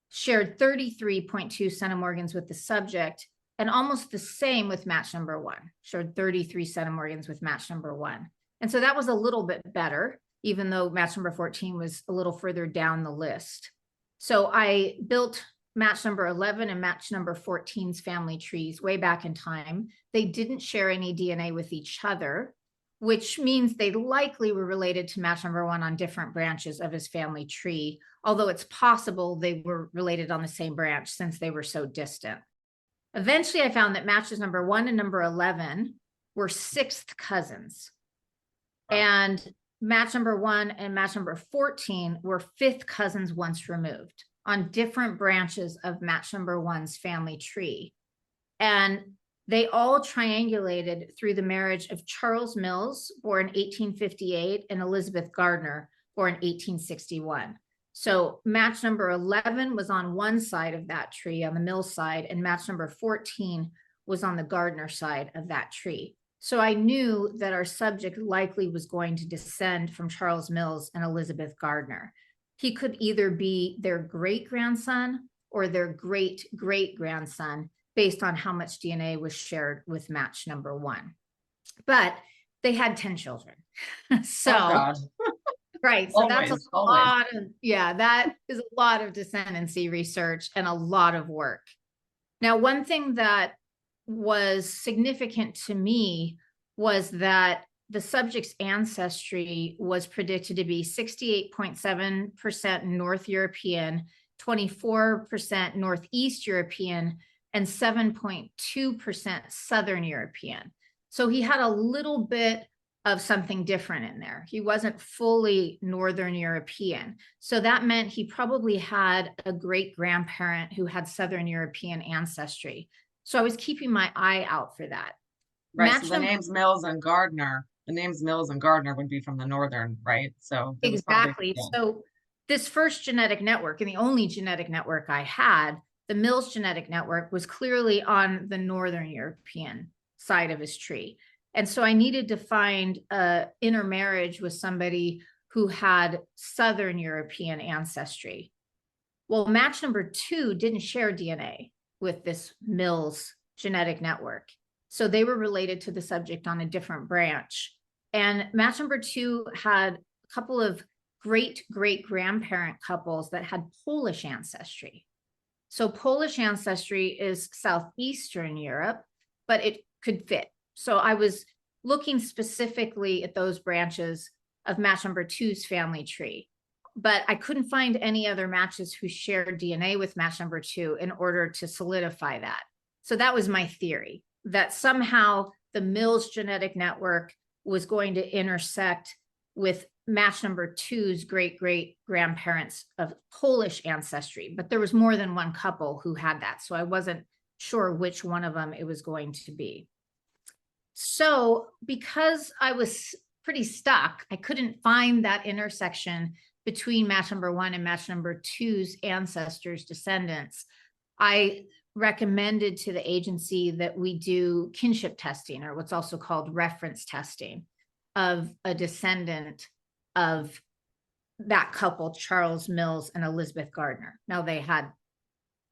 shared 33.2 centimorgans with the subject, and almost the same with match number 1, shared 33 centimorgans with match number 1. And so that was a little bit better, even though match number 14 was a little further down the list. So I built match number 11 and match number 14's family trees way back in time. They didn't share any DNA with each other, which means they likely were related to match number 1 on different branches of his family tree, although it's possible they were related on the same branch since they were so distant. Eventually, I found that matches number 1 and number 11 were 6th cousins. And match number 1 and match number 14 were 5th cousins once removed on different branches of match number 1's family tree. And they all triangulated through the marriage of Charles Mills, born 1858, and Elizabeth Gardner, born 1861. So match number 11 was on one side of that tree, on the Mills side, and match number 14 was on the Gardner side of that tree. So I knew that our subject likely was going to descend from Charles Mills and Elizabeth Gardner. He could either be their great-grandson or their great-great-grandson based on how much DNA was shared with match number 1. But they had 10 children. So, oh God. Right. So that's a always. lot of, that is a lot of descendancy research and a lot of work. Now, one thing that was significant to me was that the subject's ancestry was predicted to be 68.7% North European, 24% Northeast European, and 7.2% Southern European. So he had a little bit of something different in there. He wasn't fully Northern European. So that meant he probably had a great grandparent who had Southern European ancestry. So I was keeping my eye out for that. Right. So the names Mills and Gardner would be from the Northern, right? So exactly. So this first genetic network, and the only genetic network I had, the Mills genetic network, was clearly on the Northern European side of his tree. And so I needed to find an intermarriage with somebody who had Southern European ancestry. Well, match number 2 didn't share DNA with this Mills genetic network. So they were related to the subject on a different branch. And match number 2 had a couple of great-great-grandparent couples that had Polish ancestry. So Polish ancestry is Southeastern Europe, but it could fit. So I was looking specifically at those branches of match number 2's family tree, but I couldn't find any other matches who shared DNA with match number 2 in order to solidify that. So that was my theory, that somehow the Mills genetic network was going to intersect with match number 2's great-great-grandparents of Polish ancestry, but there was more than one couple who had that. So I wasn't sure which one of them it was going to be. So because I was pretty stuck, I couldn't find that intersection between match number 1 and match number 2's ancestors' descendants. I recommended to the agency that we do kinship testing, or what's also called reference testing, of a descendant of that couple, Charles Mills and Elizabeth Gardner. Now, they had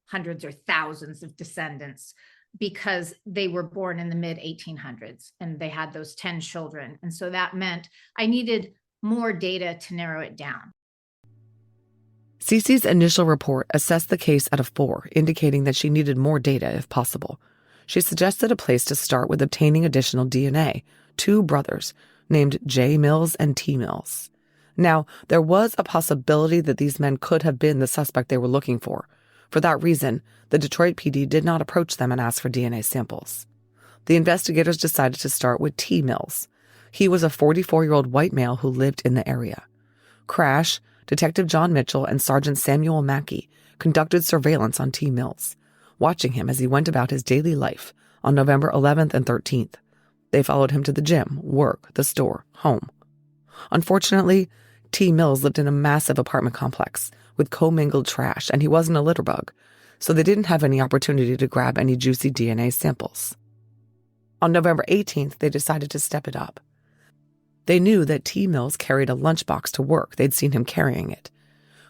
hundreds or thousands of descendants because they were born in the mid 1800s and they had those 10 children. And so that meant I needed more data to narrow it down. CeCe's initial report assessed the case out of 4, indicating that she needed more data if possible. She suggested a place to start with obtaining additional DNA, 2 brothers named J. Mills and T. Mills. Now, there was a possibility that these men could have been the suspect they were looking for. For that reason, the Detroit PD did not approach them and ask for DNA samples. The investigators decided to start with T. Mills. He was a 44-year-old white male who lived in the area. Crash, Detective John Mitchell, and Sergeant Samuel Mackey conducted surveillance on T. Mills, watching him as he went about his daily life on November 11th and 13th. They followed him to the gym, work, the store, home. Unfortunately, T. Mills lived in a massive apartment complex with commingled trash, and he wasn't a litter bug, so they didn't have any opportunity to grab any juicy DNA samples. On November 18th, they decided to step it up. They knew that T. Mills carried a lunchbox to work. They'd seen him carrying it.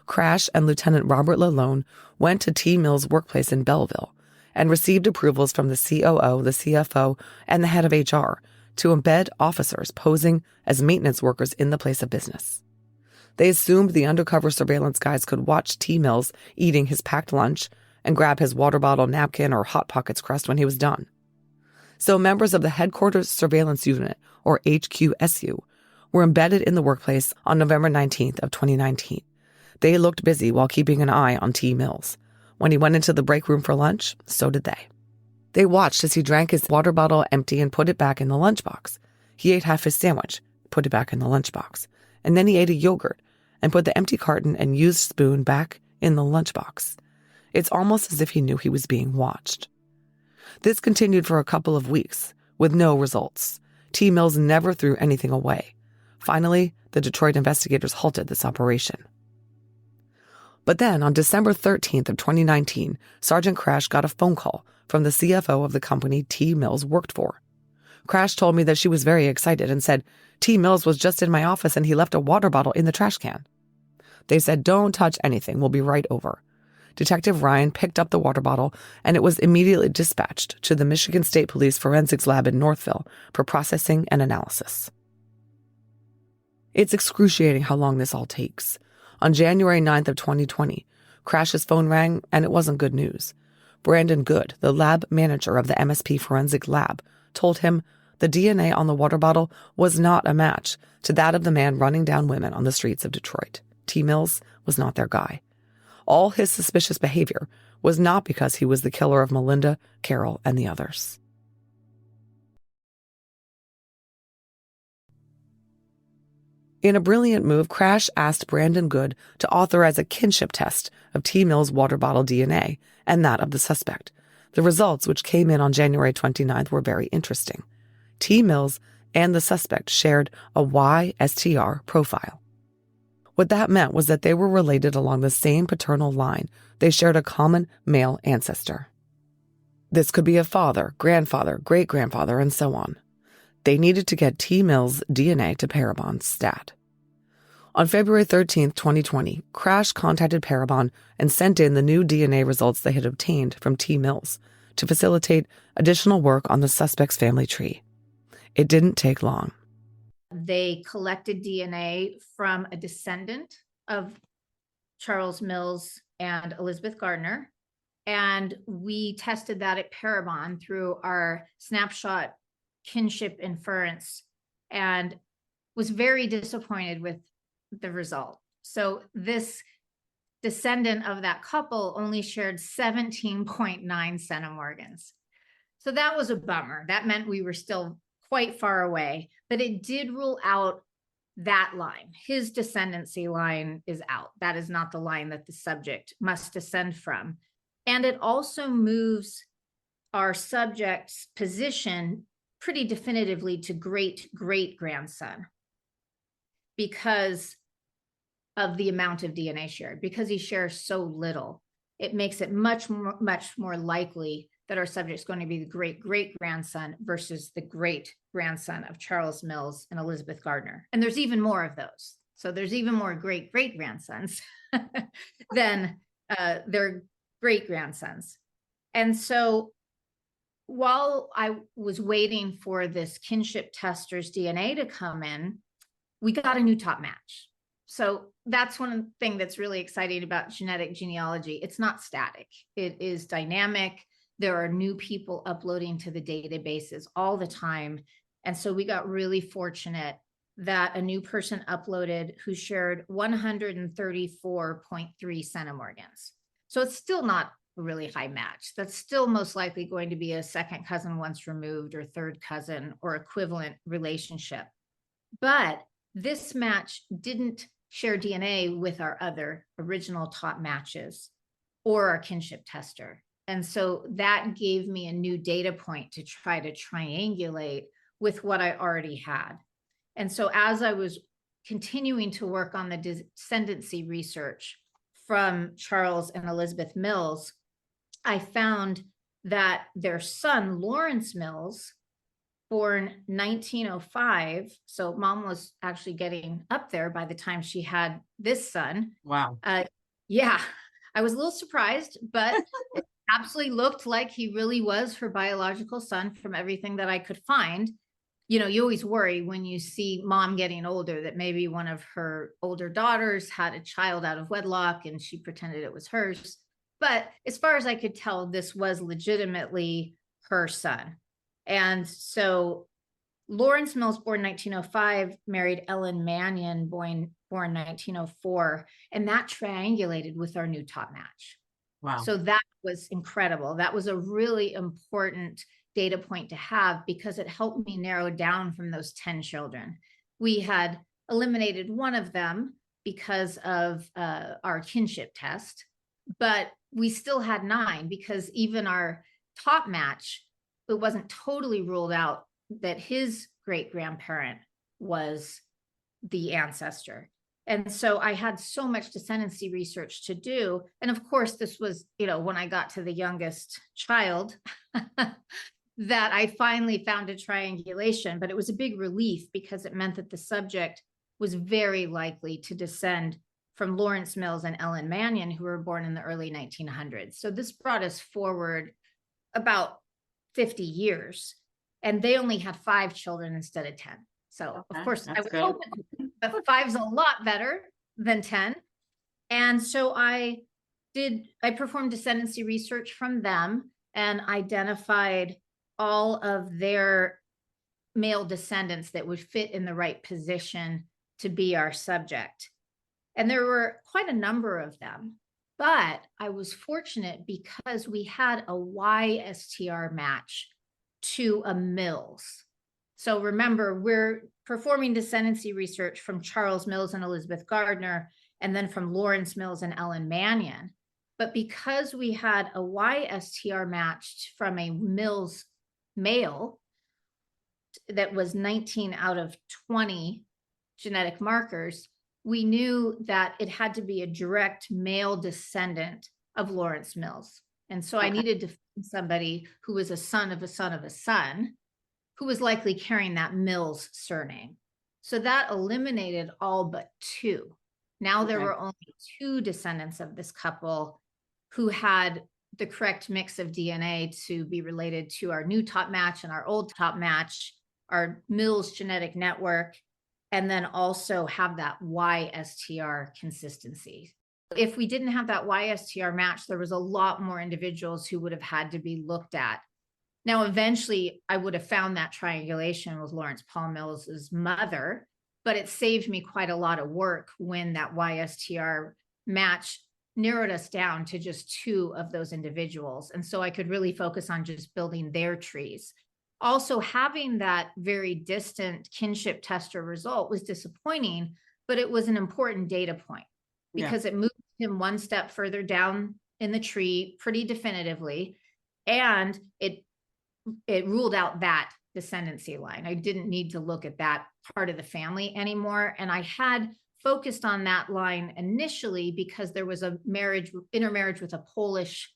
Crash and Lieutenant Robert Lalone went to T. Mills' workplace in Belleville and received approvals from the COO, the CFO, and the head of HR to embed officers posing as maintenance workers in the place of business. They assumed the undercover surveillance guys could watch T. Mills eating his packed lunch and grab his water bottle, napkin, or Hot Pockets crust when he was done. So members of the Headquarters Surveillance Unit, or HQSU, were embedded in the workplace on November 19th of 2019. They looked busy while keeping an eye on T. Mills. When he went into the break room for lunch, so did they. They watched as he drank his water bottle empty and put it back in the lunchbox. He ate half his sandwich, put it back in the lunchbox, and then he ate a yogurt and put the empty carton and used spoon back in the lunchbox. It's almost as if he knew he was being watched. This continued for a couple of weeks, with no results. T. Mills never threw anything away. Finally, the Detroit investigators halted this operation. But then, on December 13th of 2019, Sergeant Crash got a phone call from the CFO of the company T. Mills worked for. Crash told me that she was very excited and said, T. Mills was just in my office and he left a water bottle in the trash can. They said, don't touch anything, we'll be right over. Detective Ryan picked up the water bottle and it was immediately dispatched to the Michigan State Police Forensics Lab in Northville for processing and analysis. It's excruciating how long this all takes. On January 9th of 2020, Crash's phone rang and it wasn't good news. Brandon Good, the lab manager of the MSP Forensic Lab, told him the DNA on the water bottle was not a match to that of the man running down women on the streets of Detroit. T. Mills was not their guy. All his suspicious behavior was not because he was the killer of Melinda, Carrole, and the others. In a brilliant move, Crash asked Brandon Good to authorize a kinship test of T. Mills' water bottle DNA and that of the suspect. The results, which came in on January 29th, were very interesting. T. Mills and the suspect shared a YSTR profile. What that meant was that they were related along the same paternal line. They shared a common male ancestor. This could be a father, grandfather, great-grandfather, and so on. They needed to get T. Mills' DNA to Parabon's stat. On February 13th, 2020, Crash contacted Parabon and sent in the new DNA results they had obtained from T. Mills to facilitate additional work on the suspect's family tree. It didn't take long. They collected DNA from a descendant of Charles Mills and Elizabeth Gardner, and we tested that at Parabon through our snapshot kinship inference and was very disappointed with the result. So this descendant of that couple only shared 17.9 centimorgans. So that was a bummer. That meant we were still quite far away, but it did rule out that line. His descendancy line is out. That is not the line that the subject must descend from. And it also moves our subject's position pretty definitively to great-great-grandson because of the amount of DNA shared. Because he shares so little, it makes it much more likely that our subject's going to be the great-great-grandson versus the great-grandson of Charles Mills and Elizabeth Gardner. And there's even more of those. So there's even more great-great-grandsons than their great-grandsons. And so while I was waiting for this kinship tester's DNA to come in, we got a new top match. So that's one thing that's really exciting about genetic genealogy. It's not static. It is dynamic. There are new people uploading to the databases all the time. And so we got really fortunate that a new person uploaded who shared 134.3 centimorgans. So it's still not a really high match. That's still most likely going to be a second cousin once removed or third cousin or equivalent relationship. But this match didn't share DNA with our other original top matches or our kinship tester. And so that gave me a new data point to try to triangulate with what I already had. And so as I was continuing to work on the descendancy research from Charles and Elizabeth Mills, I found that their son, Lawrence Mills, born 1905. So mom was actually getting up there by the time she had this son. Wow. Yeah, I was a little surprised, but it absolutely looked like he really was her biological son from everything that I could find. You know, you always worry when you see mom getting older that maybe one of her older daughters had a child out of wedlock and she pretended it was hers. But as far as I could tell, this was legitimately her son. And so Lawrence Mills, born 1905, married Ellen Mannion, born 1904, and that triangulated with our new top match. Wow. So that was incredible. That was a really important data point to have because it helped me narrow down from those 10 children. We had eliminated one of them because of our kinship test, but we still had 9 because even our top match, it wasn't totally ruled out that his great grandparent was the ancestor. And so I had so much descendancy research to do. And of course, this was, you know, when I got to the youngest child that I finally found a triangulation, but it was a big relief because it meant that the subject was very likely to descend from Lawrence Mills and Ellen Mannion, who were born in the early 1900s. So this brought us forward about 50 years, and they only had 5 children instead of 10. So of course I was hoping, but 5's a lot better than 10. And so I performed descendancy research from them and identified all of their male descendants that would fit in the right position to be our subject. And there were quite a number of them, but I was fortunate because we had a YSTR match to a Mills. So remember, we're performing descendancy research from Charles Mills and Elizabeth Gardner, and then from Lawrence Mills and Ellen Mannion. But because we had a YSTR matched from a Mills male that was 19 out of 20 genetic markers, we knew that it had to be a direct male descendant of Lawrence Mills. And so I needed to find somebody who was a son of a son of a son, who was likely carrying that Mills surname. So that eliminated all but 2. Now there were only 2 descendants of this couple who had the correct mix of DNA to be related to our new top match and our old top match, our Mills genetic network, and then also have that YSTR consistency. If we didn't have that YSTR match, there was a lot more individuals who would have had to be looked at. Now, eventually, I would have found that triangulation with Lawrence Paul Mills's mother, but it saved me quite a lot of work when that YSTR match narrowed us down to just 2 of those individuals. And so I could really focus on just building their trees. Also, having that very distant kinship tester result was disappointing, but it was an important data point because it moved him one step further down in the tree pretty definitively. And it ruled out that descendancy line. I didn't need to look at that part of the family anymore. And I had focused on that line initially because there was a intermarriage with a Polish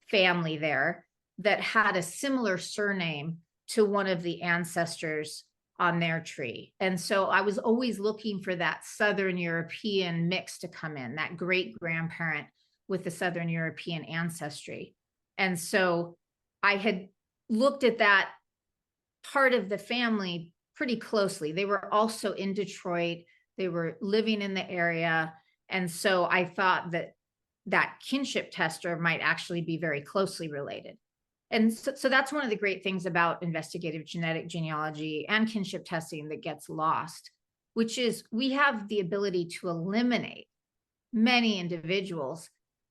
family there that had a similar surname to one of the ancestors on their tree. And so I was always looking for that Southern European mix to come in, that great grandparent with the Southern European ancestry. And so I had looked at that part of the family pretty closely. They were also in Detroit. They were living in the area. And so I thought that that kinship tester might actually be very closely related. And so that's one of the great things about investigative genetic genealogy and kinship testing that gets lost, which is we have the ability to eliminate many individuals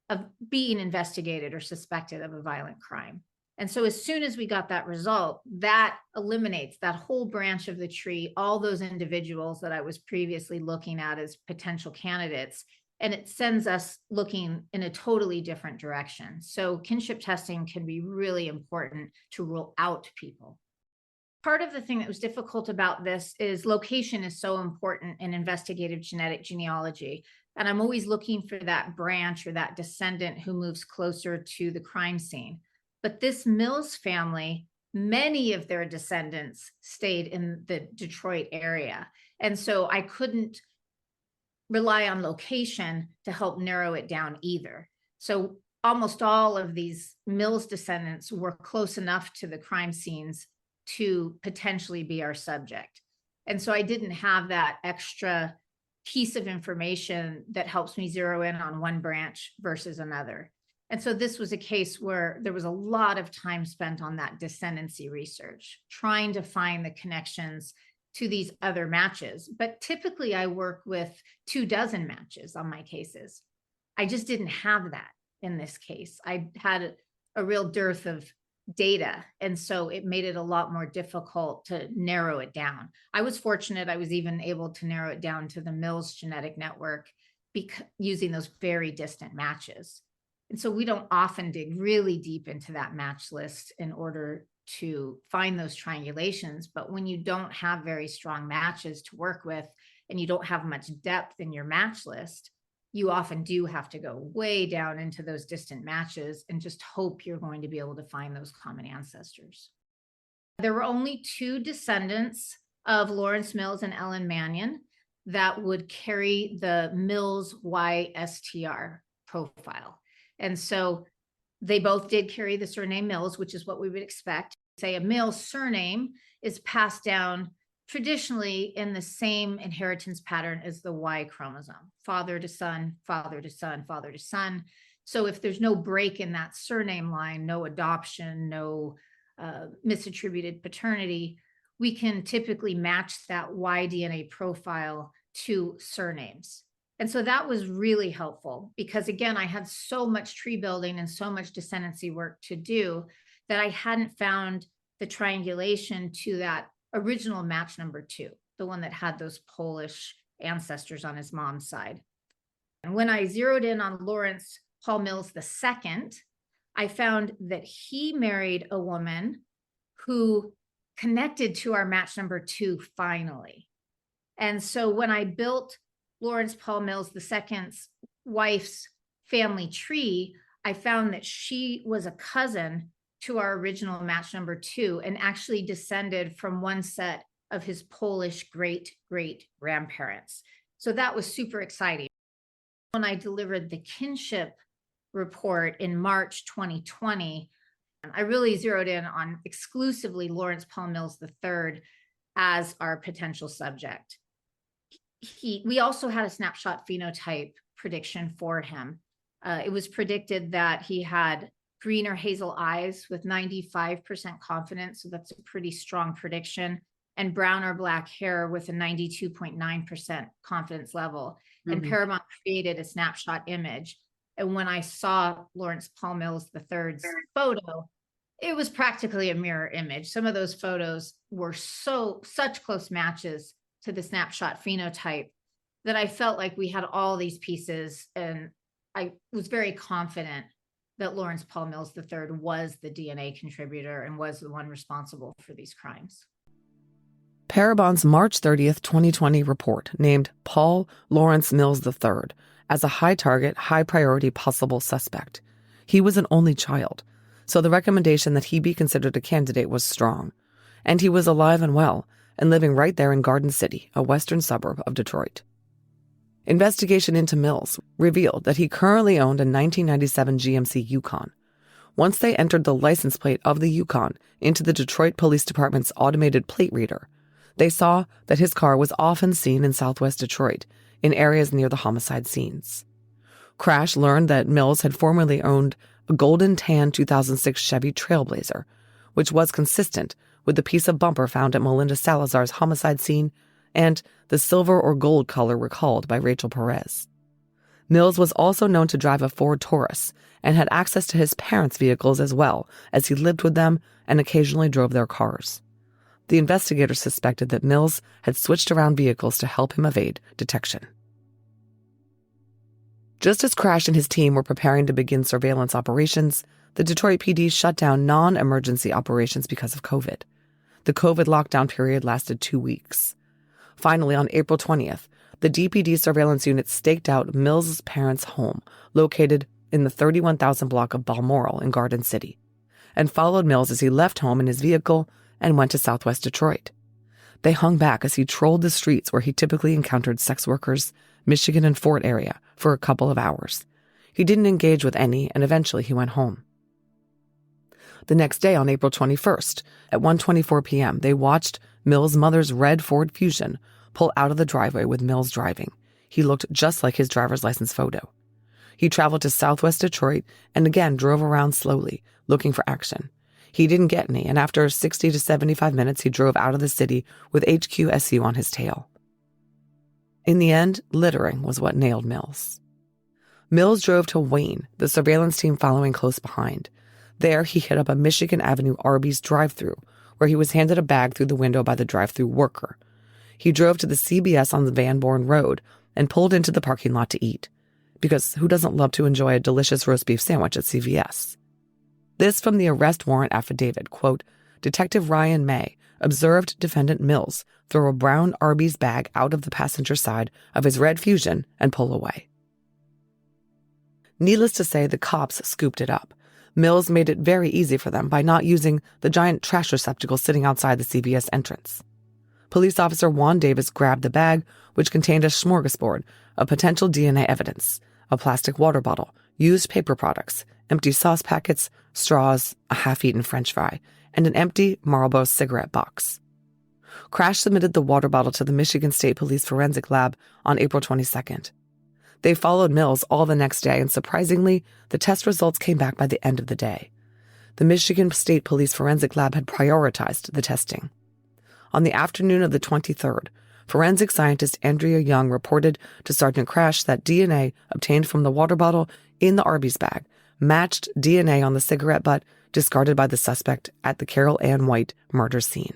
of being investigated or suspected of a violent crime. And so as soon as we got that result, that eliminates that whole branch of the tree, all those individuals that I was previously looking at as potential candidates, and it sends us looking in a totally different direction. So kinship testing can be really important to rule out people. part of the thing that was difficult about this is location is so important in investigative genetic genealogy. And I'm always looking for that branch or that descendant who moves closer to the crime scene. But this Mills family, many of their descendants stayed in the Detroit area. And so I couldn't rely on location to help narrow it down either. So almost all of these Mills descendants were close enough to the crime scenes to potentially be our subject. And so I didn't have that extra piece of information that helps me zero in on one branch versus another. And so this was a case where there was a lot of time spent on that descendancy research, trying to find the connections to these other matches. But typically I work with 24 matches on my cases. I just didn't have that in this case. I had a real dearth of data. And so it made it a lot more difficult to narrow it down. I was fortunate. I was even able to narrow it down to the Mills genetic network using those very distant matches. And so we don't often dig really deep into that match list in order to find those triangulations. But when you don't have very strong matches to work with and you don't have much depth in your match list, you often do have to go way down into those distant matches and just hope you're going to be able to find those common ancestors. There were only 2 descendants of Lawrence Mills and Ellen Mannion that would carry the Mills YSTR profile. And so they both did carry the surname Mills, which is what we would expect. Say a Mills surname is passed down traditionally in the same inheritance pattern as the Y chromosome, father to son, father to son, father to son. So if there's no break in that surname line, no adoption, no misattributed paternity, we can typically match that Y DNA profile to surnames. And so that was really helpful because, again, I had so much tree building and so much descendancy work to do that I hadn't found the triangulation to that original match number 2, the one that had those Polish ancestors on his mom's side. And when I zeroed in on Lawrence Paul Mills II, I found that he married a woman who connected to our match number 2 finally. And so when I built Lawrence Paul Mills II's wife's family tree, I found that she was a cousin to our original match number 2 and actually descended from one set of his Polish great-great-grandparents. So that was super exciting. When I delivered the kinship report in March 2020, I really zeroed in on exclusively Lawrence Paul Mills III as our potential subject. We also had a snapshot phenotype prediction for him. It was predicted that he had green or hazel eyes with 95% confidence, so that's a pretty strong prediction, and brown or black hair with a 92.9% confidence level. And Paramount created a snapshot image. And when I saw Lawrence Paul Mills III's photo, it was practically a mirror image. Some of those photos were such close matches to the snapshot phenotype that I felt like we had all these pieces, and I was very confident that Lawrence Paul Mills III was the DNA contributor and was the one responsible for these crimes. Parabon's March 30th, 2020 report named Paul Lawrence Mills III as a high-target, high-priority possible suspect. He was an only child, so the recommendation that he be considered a candidate was strong. And he was alive and well, and living right there in Garden City, a western suburb of Detroit. Investigation into Mills revealed that he currently owned a 1997 GMC Yukon. Once they entered the license plate of the Yukon into the Detroit Police Department's automated plate reader, they saw that his car was often seen in southwest Detroit, in areas near the homicide scenes. Crash learned that Mills had formerly owned a golden tan 2006 Chevy Trailblazer, which was consistent with the piece of bumper found at Melinda Salazar's homicide scene and the silver or gold color recalled by Rachel Perez. Mills was also known to drive a Ford Taurus and had access to his parents' vehicles as well, as he lived with them and occasionally drove their cars. The investigators suspected that Mills had switched around vehicles to help him evade detection. Just as Crash and his team were preparing to begin surveillance operations, the Detroit PD shut down non-emergency operations because of COVID. The COVID lockdown period lasted 2 weeks. Finally, on April 20th, the DPD surveillance unit staked out Mills' parents' home, located in the 31,000 block of Balmoral in Garden City, and followed Mills as he left home in his vehicle and went to Southwest Detroit. They hung back as he trolled the streets where he typically encountered sex workers, Michigan and Fort area, for a couple of hours. He didn't engage with any, and eventually he went home. The next day, on April 21st, at 1:24 p.m., they watched Mills' mother's red Ford Fusion pull out of the driveway with Mills driving. He looked just like his driver's license photo. He traveled to Southwest Detroit and again drove around slowly, looking for action. He didn't get any, and after 60 to 75 minutes, he drove out of the city with HQSU on his tail. In the end, littering was what nailed Mills. Mills drove to Wayne, the surveillance team following close behind. There, he hit up a Michigan Avenue Arby's drive-thru, where he was handed a bag through the window by the drive-thru worker. He drove to the CBS on the Van Born Road and pulled into the parking lot to eat. Because who doesn't love to enjoy a delicious roast beef sandwich at CVS? This from the arrest warrant affidavit, quote, Detective Ryan May observed defendant Mills throw a brown Arby's bag out of the passenger side of his red Fusion and pull away. Needless to say, the cops scooped it up. Mills made it very easy for them by not using the giant trash receptacle sitting outside the CBS entrance. Police officer Juan Davis grabbed the bag, which contained a smorgasbord of potential DNA evidence, a plastic water bottle, used paper products, empty sauce packets, straws, a half-eaten French fry, and an empty Marlboro cigarette box. Crash submitted the water bottle to the Michigan State Police Forensic Lab on April 22nd. They followed Mills all the next day, and surprisingly, the test results came back by the end of the day. The Michigan State Police Forensic Lab had prioritized the testing. On the afternoon of the 23rd, forensic scientist Andrea Young reported to Sergeant Crash that DNA obtained from the water bottle in the Arby's bag matched DNA on the cigarette butt discarded by the suspect at the Carrole Ann White murder scene.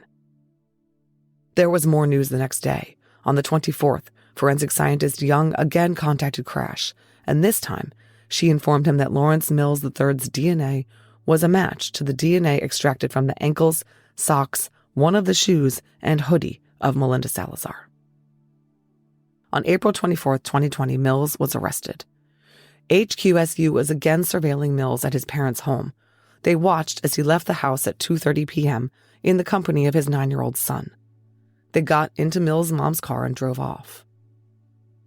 There was more news the next day. On the 24th, forensic scientist Young again contacted Crash, and this time she informed him that Lawrence Mills III's DNA was a match to the DNA extracted from the ankles, socks, one of the shoes, and hoodie of Melinda Salazar. On April 24, 2020, Mills was arrested. HQSU was again surveilling Mills at his parents' home. They watched as he left the house at 2:30 p.m. in the company of his 9-year-old son. They got into Mills' mom's car and drove off.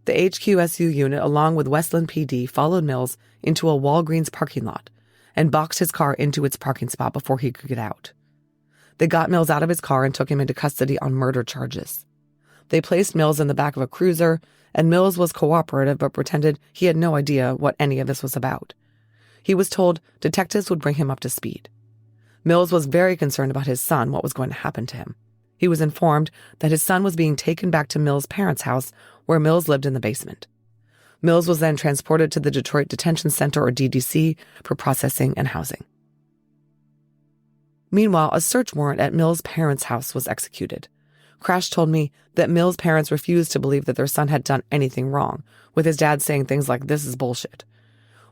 The HQSU unit, along with Westland PD, followed Mills into a Walgreens parking lot and boxed his car into its parking spot before he could get out. They got Mills out of his car and took him into custody on murder charges. They placed Mills in the back of a cruiser, and Mills was cooperative but pretended he had no idea what any of this was about. He was told detectives would bring him up to speed. Mills was very concerned about his son, what was going to happen to him. He was informed that his son was being taken back to Mills' parents' house, where Mills lived in the basement. Mills was then transported to the Detroit Detention Center, or DDC, for processing and housing. Meanwhile, a search warrant at Mills' parents' house was executed. Crash told me that Mills' parents refused to believe that their son had done anything wrong, with his dad saying things like, "This is bullshit."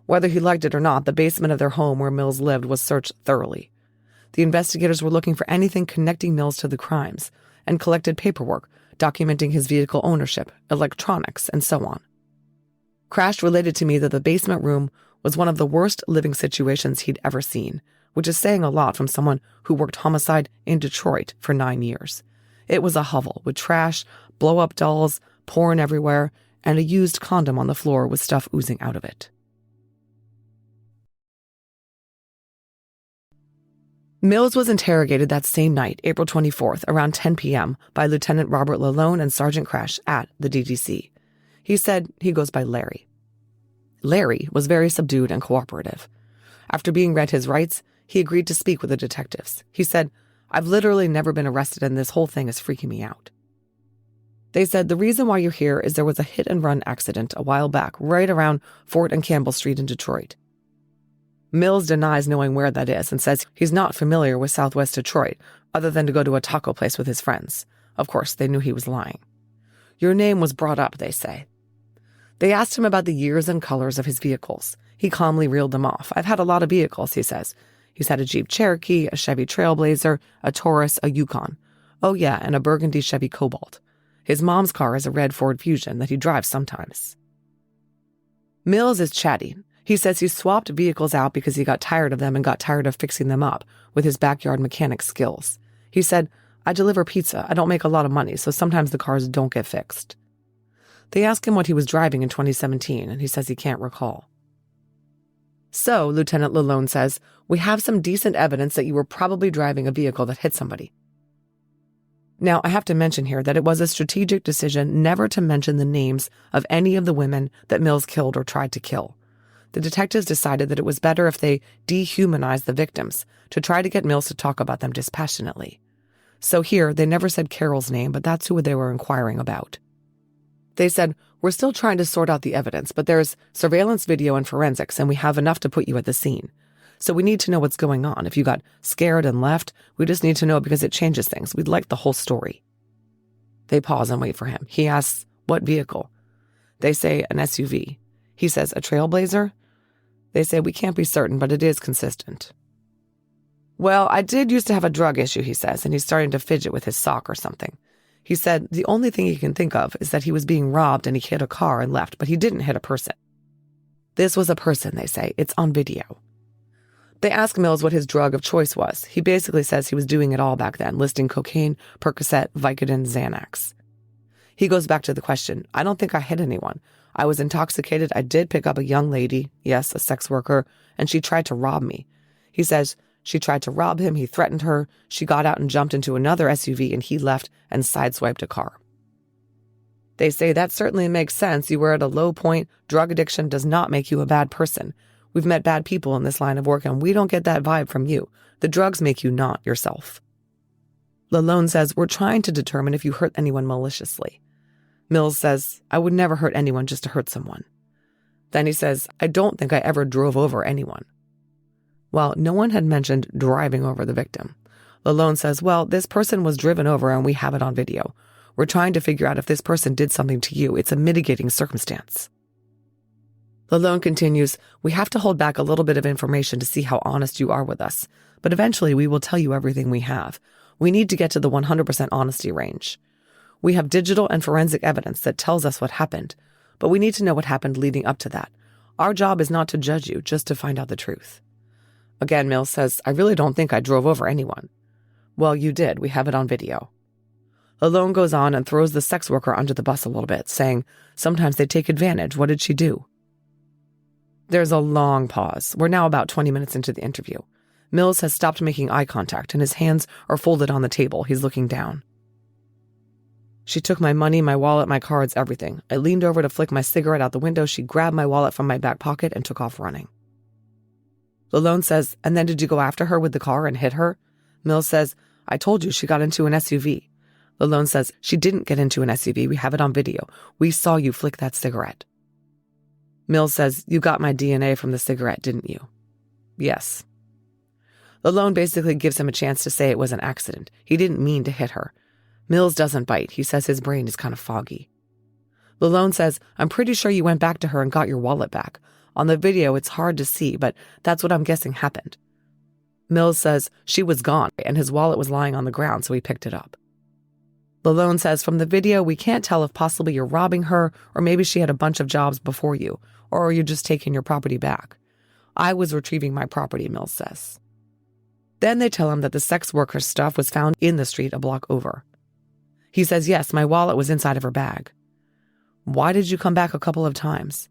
Whether he liked it or not, the basement of their home where Mills lived was searched thoroughly. The investigators were looking for anything connecting Mills to the crimes and collected paperwork documenting his vehicle ownership, electronics, and so on. Crash related to me that the basement room was one of the worst living situations he'd ever seen, which is saying a lot from someone who worked homicide in Detroit for 9 years. It was a hovel with trash, blow-up dolls, porn everywhere, and a used condom on the floor with stuff oozing out of it. Mills was interrogated that same night, April 24th, around 10 p.m., by Lieutenant Robert Lalone and Sergeant Crash at the DDC. He said he goes by Larry. Larry was very subdued and cooperative. After being read his rights, he agreed to speak with the detectives. He said, "I've literally never been arrested and this whole thing is freaking me out." They said, "The reason why you're here is there was a hit-and-run accident a while back, right around Fort and Campbell Street in Detroit." Mills denies knowing where that is and says he's not familiar with Southwest Detroit, other than to go to a taco place with his friends. Of course, they knew he was lying. Your name was brought up, they say. They asked him about the years and colors of his vehicles. He calmly reeled them off. "I've had a lot of vehicles," he says. He's had a Jeep Cherokee, a Chevy Trailblazer, a Taurus, a Yukon. Oh yeah, and a burgundy Chevy Cobalt. His mom's car is a red Ford Fusion that he drives sometimes. Mills is chatty. He says he swapped vehicles out because he got tired of them and got tired of fixing them up with his backyard mechanic skills. He said, I deliver pizza. I don't make a lot of money, so sometimes the cars don't get fixed. They ask him what he was driving in 2017, and he says he can't recall. So, Lieutenant Lalone says, we have some decent evidence that you were probably driving a vehicle that hit somebody. Now, I have to mention here that it was a strategic decision never to mention the names of any of the women that Mills killed or tried to kill. The detectives decided that it was better if they dehumanized the victims to try to get Mills to talk about them dispassionately. So here, they never said Carrole's name, but that's who they were inquiring about. They said, we're still trying to sort out the evidence, but there's surveillance video and forensics, and we have enough to put you at the scene. So we need to know what's going on. If you got scared and left, we just need to know because it changes things. We'd like the whole story. They pause and wait for him. He asks, what vehicle? They say an SUV. He says, a Trailblazer? They say, we can't be certain, but it is consistent. Well, I did used to have a drug issue, he says, and he's starting to fidget with his sock or something. He said the only thing he can think of is that he was being robbed and he hit a car and left, but he didn't hit a person. This was a person, they say. It's on video. They ask Mills what his drug of choice was. He basically says he was doing it all back then, listing cocaine, Percocet, Vicodin, Xanax. He goes back to the question, I don't think I hit anyone. I was intoxicated. I did pick up a young lady, yes, a sex worker, and she tried to rob me. He says she tried to rob him. He threatened her. She got out and jumped into another SUV, and he left and sideswiped a car. They say that certainly makes sense. You were at a low point. Drug addiction does not make you a bad person. We've met bad people in this line of work, and we don't get that vibe from you. The drugs make you not yourself. Lalone says, we're trying to determine if you hurt anyone maliciously. Mills says, I would never hurt anyone just to hurt someone. Then he says, I don't think I ever drove over anyone. Well, no one had mentioned driving over the victim. Lalone says, well, this person was driven over and we have it on video. We're trying to figure out if this person did something to you. It's a mitigating circumstance. Lalone continues, we have to hold back a little bit of information to see how honest you are with us, but eventually we will tell you everything we have. We need to get to the 100% honesty range. We have digital and forensic evidence that tells us what happened, but we need to know what happened leading up to that. Our job is not to judge you, just to find out the truth. Again, Mills says, I really don't think I drove over anyone. Well, you did. We have it on video. Lalone goes on and throws the sex worker under the bus a little bit, saying, sometimes they take advantage. What did she do? There's a long pause. We're now about 20 minutes into the interview. Mills has stopped making eye contact, and his hands are folded on the table. He's looking down. She took my money, my wallet, my cards, everything. I leaned over to flick my cigarette out the window. She grabbed my wallet from my back pocket and took off running. Lalone says, and then did you go after her with the car and hit her? Mills says, I told you she got into an SUV. Lalone says, she didn't get into an SUV. We have it on video. We saw you flick that cigarette. Mills says, you got my DNA from the cigarette, didn't you? Yes. Lalone basically gives him a chance to say it was an accident. He didn't mean to hit her. Mills doesn't bite. He says his brain is kind of foggy. Lalone says, I'm pretty sure you went back to her and got your wallet back. On the video, it's hard to see, but that's what I'm guessing happened. Mills says she was gone and his wallet was lying on the ground, so he picked it up. Lalone says, from the video, we can't tell if possibly you're robbing her or maybe she had a bunch of jobs before you, or are you just taking your property back? I was retrieving my property, Mills says. Then they tell him that the sex worker's stuff was found in the street a block over. He says, yes, my wallet was inside of her bag. Why did you come back a couple of times?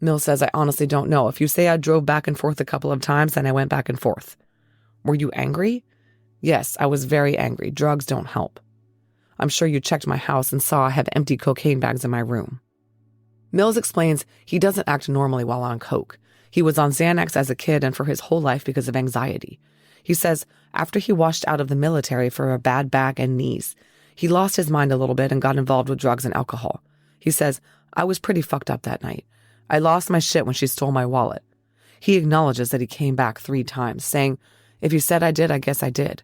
Mills says, I honestly don't know. If you say I drove back and forth a couple of times, then I went back and forth. Were you angry? Yes, I was very angry. Drugs don't help. I'm sure you checked my house and saw I have empty cocaine bags in my room. Mills explains he doesn't act normally while on coke. He was on Xanax as a kid and for his whole life because of anxiety. He says after he washed out of the military for a bad back and knees, he lost his mind a little bit and got involved with drugs and alcohol. He says, I was pretty fucked up that night. I lost my shit when she stole my wallet. He acknowledges that he came back 3 times, saying, if you said I did, I guess I did.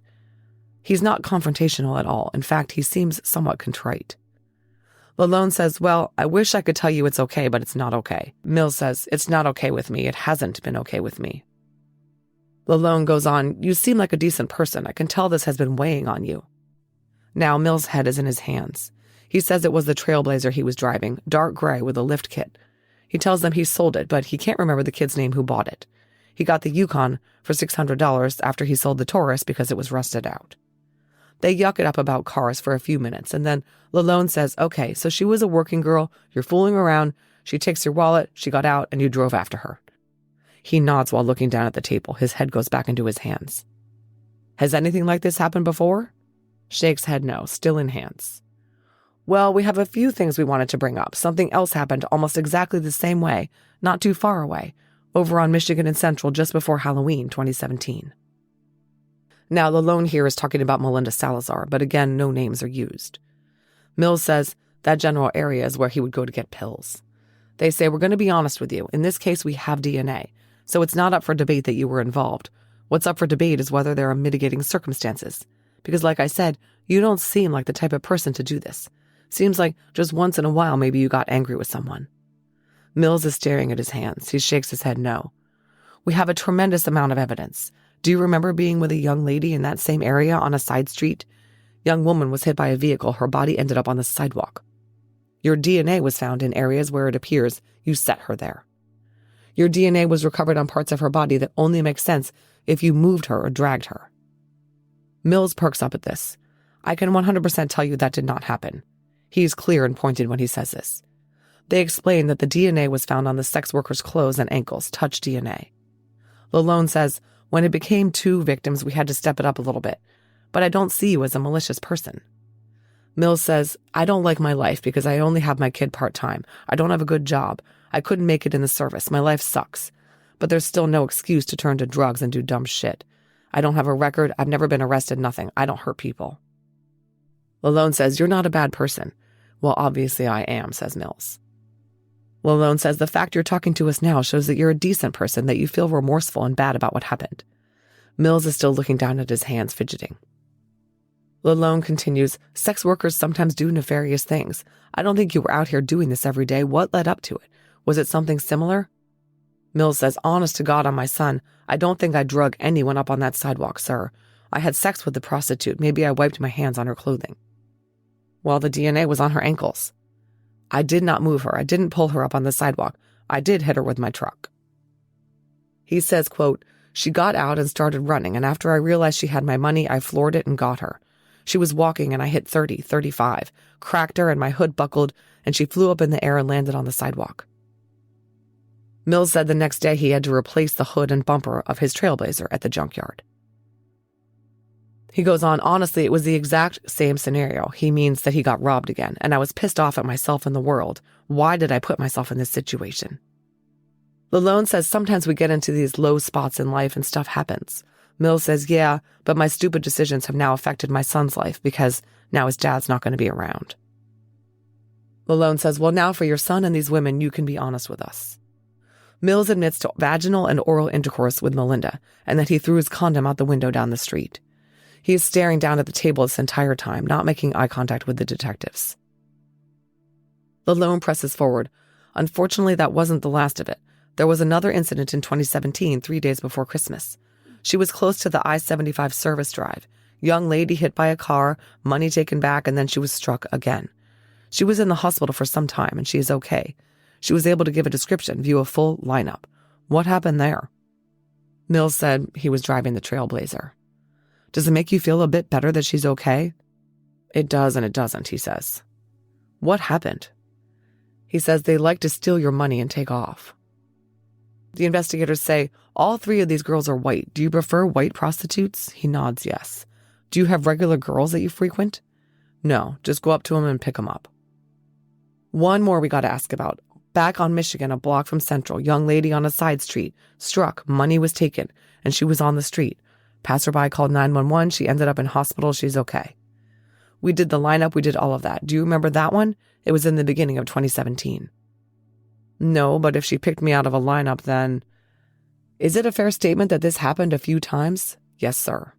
He's not confrontational at all. In fact, he seems somewhat contrite. Lalone says, well, I wish I could tell you it's okay, but it's not okay. Mills says, it's not okay with me. It hasn't been okay with me. Lalone goes on, you seem like a decent person. I can tell this has been weighing on you. Now Mills' head is in his hands. He says it was the Trailblazer he was driving, dark gray with a lift kit. He tells them he sold it, but he can't remember the kid's name who bought it. He got the Yukon for $600 after he sold the Taurus because it was rusted out. They yuck it up about cars for a few minutes, and then Lalone says, okay, so she was a working girl, you're fooling around, she takes your wallet, she got out, and you drove after her. He nods while looking down at the table. His head goes back into his hands. Has anything like this happened before? Shakes head no, still in hands. Well, we have a few things we wanted to bring up. Something else happened almost exactly the same way, not too far away, over on Michigan and Central just before Halloween 2017. Now, Lalone here is talking about Melinda Salazar, but again, no names are used. Mills says that general area is where he would go to get pills. They say, we're going to be honest with you. In this case, we have DNA, so it's not up for debate that you were involved. What's up for debate is whether there are mitigating circumstances. Because like I said, you don't seem like the type of person to do this. Seems like just once in a while maybe you got angry with someone. Mills is staring at his hands. He shakes his head no. We have a tremendous amount of evidence. Do you remember being with a young lady in that same area on a side street? Young woman was hit by a vehicle. Her body ended up on the sidewalk. Your DNA was found in areas where it appears you set her there. Your DNA was recovered on parts of her body that only make sense if you moved her or dragged her. Mills perks up at this. I can 100% tell you that did not happen. He is clear and pointed when he says this. They explain that the DNA was found on the sex worker's clothes and ankles, touch DNA. Lalone says, when it became 2 victims, we had to step it up a little bit. But I don't see you as a malicious person. Mills says, I don't like my life because I only have my kid part-time. I don't have a good job. I couldn't make it in the service. My life sucks. But there's still no excuse to turn to drugs and do dumb shit. I don't have a record. I've never been arrested, nothing. I don't hurt people. Lalone says, you're not a bad person. Well, obviously I am, says Mills. Lalone says, the fact you're talking to us now shows that you're a decent person, that you feel remorseful and bad about what happened. Mills is still looking down at his hands, fidgeting. Lalone continues, sex workers sometimes do nefarious things. I don't think you were out here doing this every day. What led up to it? Was it something similar? Mills says, honest to God on my son, I don't think I drug anyone up on that sidewalk, sir. I had sex with the prostitute. Maybe I wiped my hands on her clothing. Well, the DNA was on her ankles. I did not move her. I didn't pull her up on the sidewalk. I did hit her with my truck. He says, quote, she got out and started running, and after I realized she had my money, I floored it and got her. She was walking, and I hit 30, 35, cracked her, and my hood buckled, and she flew up in the air and landed on the sidewalk. Mills said the next day he had to replace the hood and bumper of his Trailblazer at the junkyard. He goes on, honestly, it was the exact same scenario. He means that he got robbed again, and I was pissed off at myself and the world. Why did I put myself in this situation? Lalone says sometimes we get into these low spots in life and stuff happens. Mills says, yeah, but my stupid decisions have now affected my son's life because now his dad's not going to be around. Lalone says, well, now for your son and these women, you can be honest with us. Mills admits to vaginal and oral intercourse with Melinda and that he threw his condom out the window down the street. He is staring down at the table this entire time, not making eye contact with the detectives. Lalone presses forward. Unfortunately, that wasn't the last of it. There was another incident in 2017, 3 days before Christmas. She was close to the I-75 service drive. Young lady hit by a car, money taken back, and then she was struck again. She was in the hospital for some time, and she is okay. She was able to give a description, view a full lineup. What happened there? Mills said he was driving the Trailblazer. Does it make you feel a bit better that she's okay? It does and it doesn't, he says. What happened? He says they like to steal your money and take off. The investigators say, all 3 of these girls are white. Do you prefer white prostitutes? He nods yes. Do you have regular girls that you frequent? No, just go up to them and pick them up. One more we got to ask about. Back on Michigan, a block from Central, young lady on a side street, struck, money was taken, and she was on the street. Passerby called 911. She ended up in hospital. She's okay. We did the lineup. We did all of that. Do you remember that one? It was in the beginning of 2017. No, but if she picked me out of a lineup, then... Is it a fair statement that this happened a few times? Yes, sir.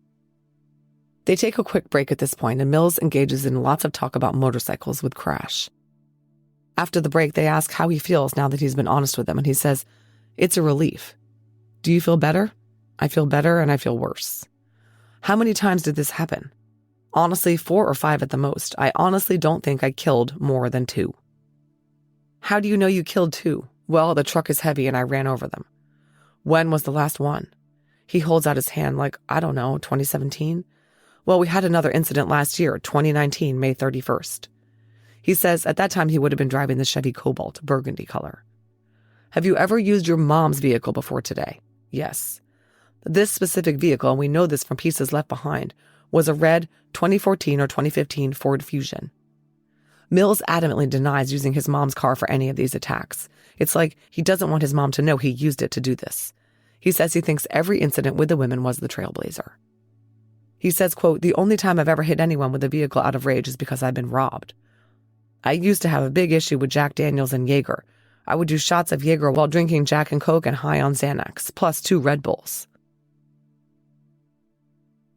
They take a quick break at this point, and Mills engages in lots of talk about motorcycles with Crash. After the break, they ask how he feels now that he's been honest with them, and he says, it's a relief. Do you feel better? I feel better and I feel worse. How many times did this happen? Honestly, 4 or 5 at the most. I honestly don't think I killed more than 2. How do you know you killed 2? Well, the truck is heavy and I ran over them. When was the last one? He holds out his hand like, I don't know, 2017? Well, we had another incident last year, 2019, May 31st. He says at that time he would have been driving the Chevy Cobalt, burgundy color. Have you ever used your mom's vehicle before today? Yes. This specific vehicle, and we know this from pieces left behind, was a red 2014 or 2015 Ford Fusion. Mills adamantly denies using his mom's car for any of these attacks. It's like he doesn't want his mom to know he used it to do this. He says he thinks every incident with the women was the trailblazer. He says, quote, the only time I've ever hit anyone with a vehicle out of rage is because I've been robbed. I used to have a big issue with Jack Daniels and Jaeger. I would do shots of Jaeger while drinking Jack and Coke and high on Xanax, plus 2 Red Bulls.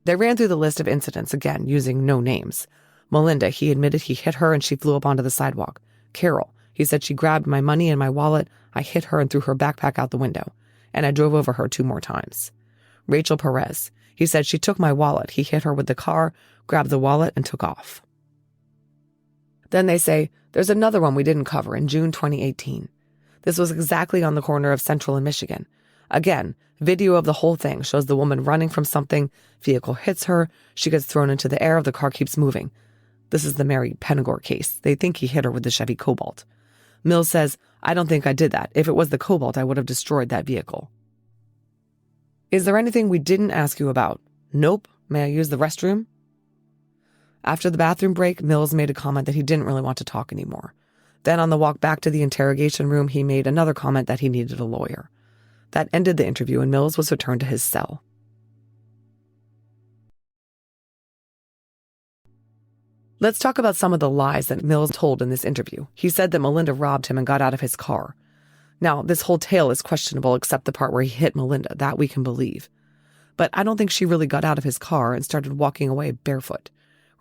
They ran through the list of incidents again, using no names. Melinda, he admitted he hit her and she flew up onto the sidewalk. Carrole, he said she grabbed my money and my wallet. I hit her and threw her backpack out the window. And I drove over her 2 more times. Rachel Perez, he said she took my wallet. He hit her with the car, grabbed the wallet, and took off. Then they say, there's another one we didn't cover in June 2018. This was exactly on the corner of Central and Michigan. Again, video of the whole thing shows the woman running from something, vehicle hits her, she gets thrown into the air, the car keeps moving. This is the Mary Penagor case. They think he hit her with the Chevy Cobalt. Mills says, I don't think I did that. If it was the Cobalt, I would have destroyed that vehicle. Is there anything we didn't ask you about? Nope. May I use the restroom? After the bathroom break, Mills made a comment that he didn't really want to talk anymore. Then on the walk back to the interrogation room, he made another comment that he needed a lawyer. That ended the interview and Mills was returned to his cell. Let's talk about some of the lies that Mills told in this interview. He said that Melinda robbed him and got out of his car. Now, this whole tale is questionable except the part where he hit Melinda. That we can believe. But I don't think she really got out of his car and started walking away barefoot.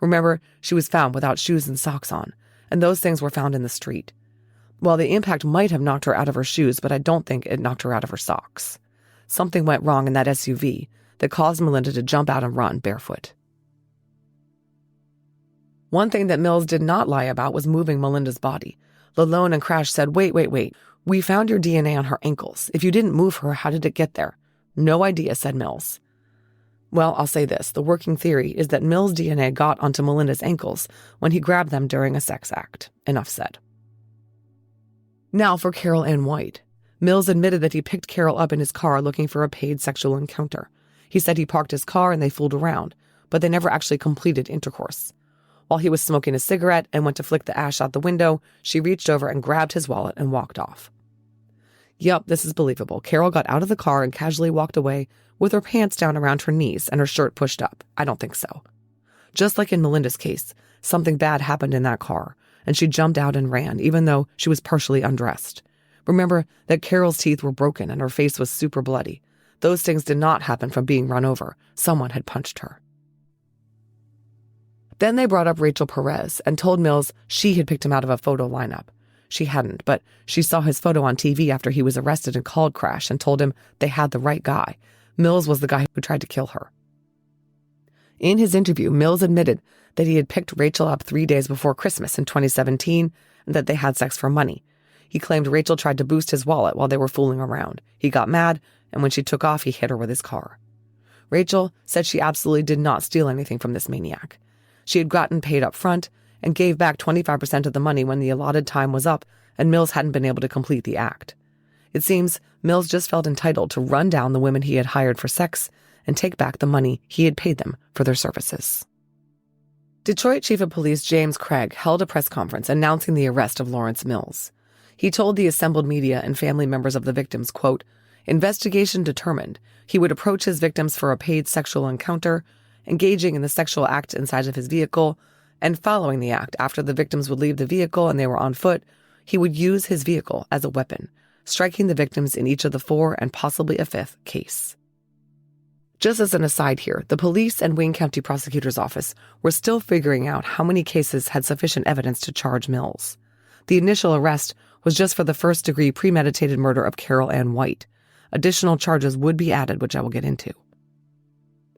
Remember, she was found without shoes and socks on, and those things were found in the street. Well, the impact might have knocked her out of her shoes, but I don't think it knocked her out of her socks. Something went wrong in that SUV that caused Melinda to jump out and run barefoot. One thing that Mills did not lie about was moving Melinda's body. Lalone and Crash said, wait. We found your DNA on her ankles. If you didn't move her, how did it get there? No idea, said Mills. Well, I'll say this. The working theory is that Mills' DNA got onto Melinda's ankles when he grabbed them during a sex act. Enough said. Now for Carrole Ann White. Mills admitted that he picked Carrole up in his car looking for a paid sexual encounter. He said he parked his car and they fooled around, but they never actually completed intercourse. While he was smoking a cigarette and went to flick the ash out the window, she reached over and grabbed his wallet and walked off. Yup, this is believable. Carrole got out of the car and casually walked away with her pants down around her knees and her shirt pushed up. I don't think so. Just like in Melinda's case, something bad happened in that car, and she jumped out and ran, even though she was partially undressed. Remember that Carrole's teeth were broken and her face was super bloody. Those things did not happen from being run over. Someone had punched her. Then they brought up Rachel Perez and told Mills she had picked him out of a photo lineup. She hadn't, but she saw his photo on TV after he was arrested and called Crash and told him they had the right guy. Mills was the guy who tried to kill her. In his interview, Mills admitted that he had picked Rachel up 3 days before Christmas in 2017 and that they had sex for money. He claimed Rachel tried to boost his wallet while they were fooling around. He got mad, and when she took off, he hit her with his car. Rachel said she absolutely did not steal anything from this maniac. She had gotten paid up front and gave back 25% of the money when the allotted time was up and Mills hadn't been able to complete the act. It seems Mills just felt entitled to run down the women he had hired for sex and take back the money he had paid them for their services. Detroit Chief of Police James Craig held a press conference announcing the arrest of Lawrence Mills. He told the assembled media and family members of the victims, quote, investigation determined he would approach his victims for a paid sexual encounter, engaging in the sexual act inside of his vehicle, and following the act after the victims would leave the vehicle and they were on foot, he would use his vehicle as a weapon, striking the victims in each of the 4 and possibly a 5th case. Just as an aside here, the police and Wayne County Prosecutor's Office were still figuring out how many cases had sufficient evidence to charge Mills. The initial arrest was just for the first-degree premeditated murder of Carrole Ann White. Additional charges would be added, which I will get into.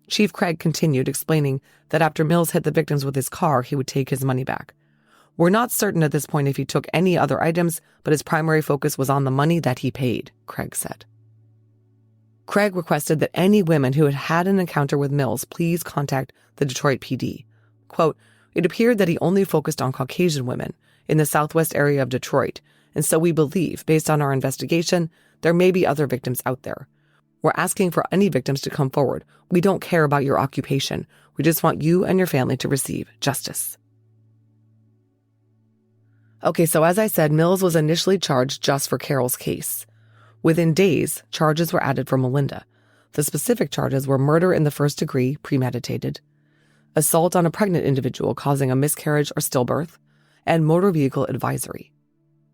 Chief Craig continued, explaining that after Mills hit the victims with his car, he would take his money back. We're not certain at this point if he took any other items, but his primary focus was on the money that he paid, Craig said. Craig requested that any women who had had an encounter with Mills please contact the Detroit PD. Quote, "It appeared that he only focused on Caucasian women in the southwest area of Detroit, and so we believe, based on our investigation, there may be other victims out there. We're asking for any victims to come forward. We don't care about your occupation. We just want you and your family to receive justice." Okay, so as I said, Mills was initially charged just for Carrolle's case. Within days, charges were added for Melinda. The specific charges were murder in the first degree, premeditated, assault on a pregnant individual causing a miscarriage or stillbirth, and motor vehicle advisory.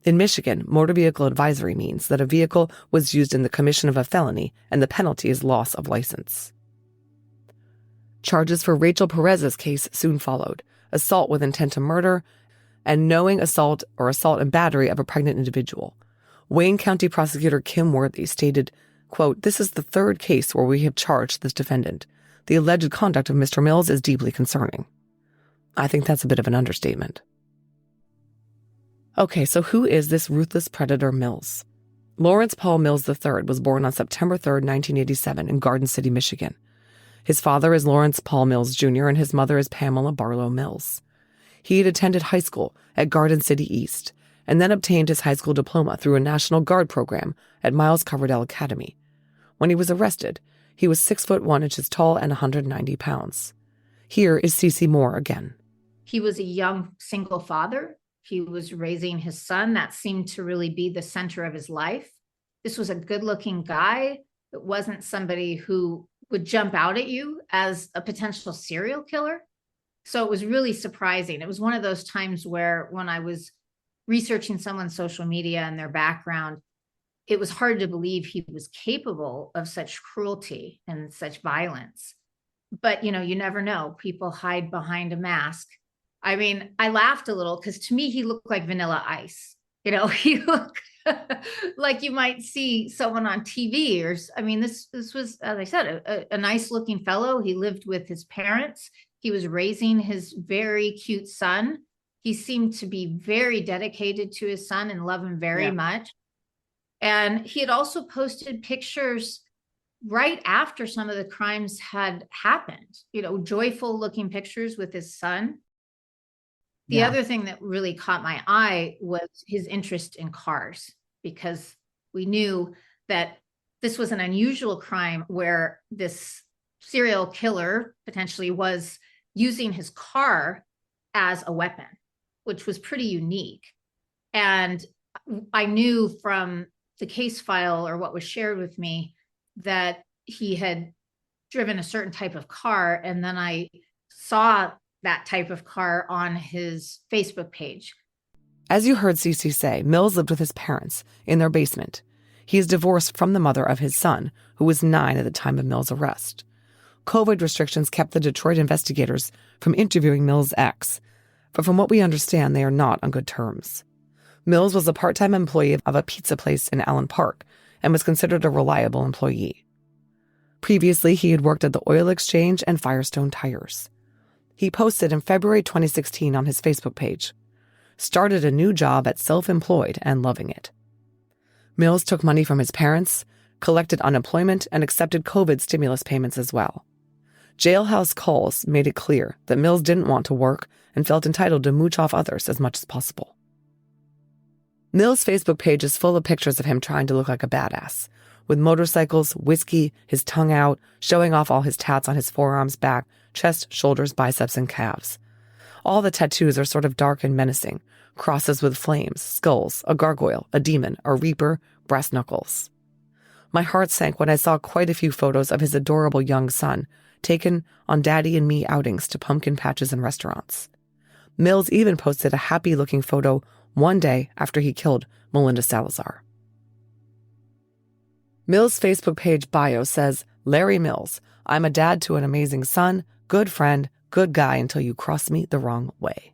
In Michigan, motor vehicle advisory means that a vehicle was used in the commission of a felony and the penalty is loss of license. Charges for Rachel Perez's case soon followed: assault with intent to murder and knowing assault or assault and battery of a pregnant individual. Wayne County Prosecutor Kim Worthy stated, quote, "This is the third case where we have charged this defendant. The alleged conduct of Mr. Mills is deeply concerning." I think that's a bit of an understatement. Okay, so who is this ruthless predator Mills? Lawrence Paul Mills III was born on September 3rd, 1987 in Garden City, Michigan. His father is Lawrence Paul Mills Jr. and his mother is Pamela Barlow Mills. He had attended high school at Garden City East and then obtained his high school diploma through a National Guard program at Miles Coverdell Academy. When he was arrested, he was 6'1" tall and 190 pounds. Here is CeCe Moore again. He was a young single father. He was raising his son. That seemed to really be the center of his life. This was a good-looking guy. It wasn't somebody who would jump out at you as a potential serial killer. So it was really surprising. It was one of those times where when I was researching someone's social media and their background, it was hard to believe he was capable of such cruelty and such violence. But, you know, you never know. People hide behind a mask. I mean, I laughed a little because to me, he looked like Vanilla Ice. You know, he looked like you might see someone on TV or, I mean, this was, as I said, a nice looking fellow. He lived with his parents. He was raising his very cute son. He seemed to be very dedicated to his son and love him very much. And he had also posted pictures right after some of the crimes had happened, you know, joyful looking pictures with his son. The other thing that really caught my eye was his interest in cars, because we knew that this was an unusual crime where this serial killer potentially was using his car as a weapon, which was pretty unique. And I knew from the case file or what was shared with me that he had driven a certain type of car. And then I saw that type of car on his Facebook page. As you heard CeCe say, Mills lived with his parents in their basement. He is divorced from the mother of his son, who was 9 at the time of Mills' arrest. COVID restrictions kept the Detroit investigators from interviewing Mills' ex, but from what we understand, they are not on good terms. Mills was a part-time employee of a pizza place in Allen Park and was considered a reliable employee. Previously, he had worked at the Oil Exchange and Firestone Tires. He posted in February 2016 on his Facebook page, "Started a new job at Self-Employed and loving it." Mills took money from his parents, collected unemployment, and accepted COVID stimulus payments as well. Jailhouse calls made it clear that Mills didn't want to work and felt entitled to mooch off others as much as possible. Mills' Facebook page is full of pictures of him trying to look like a badass, with motorcycles, whiskey, his tongue out, showing off all his tats on his forearms, back, chest, shoulders, biceps, and calves. All the tattoos are sort of dark and menacing, crosses with flames, skulls, a gargoyle, a demon, a reaper, brass knuckles. My heart sank when I saw quite a few photos of his adorable young son, taken on Daddy and Me outings to pumpkin patches and restaurants. Mills even posted a happy-looking photo one day after he killed Melinda Salazar. Mills' Facebook page bio says, "Larry Mills, I'm a dad to an amazing son, good friend, good guy until you cross me the wrong way."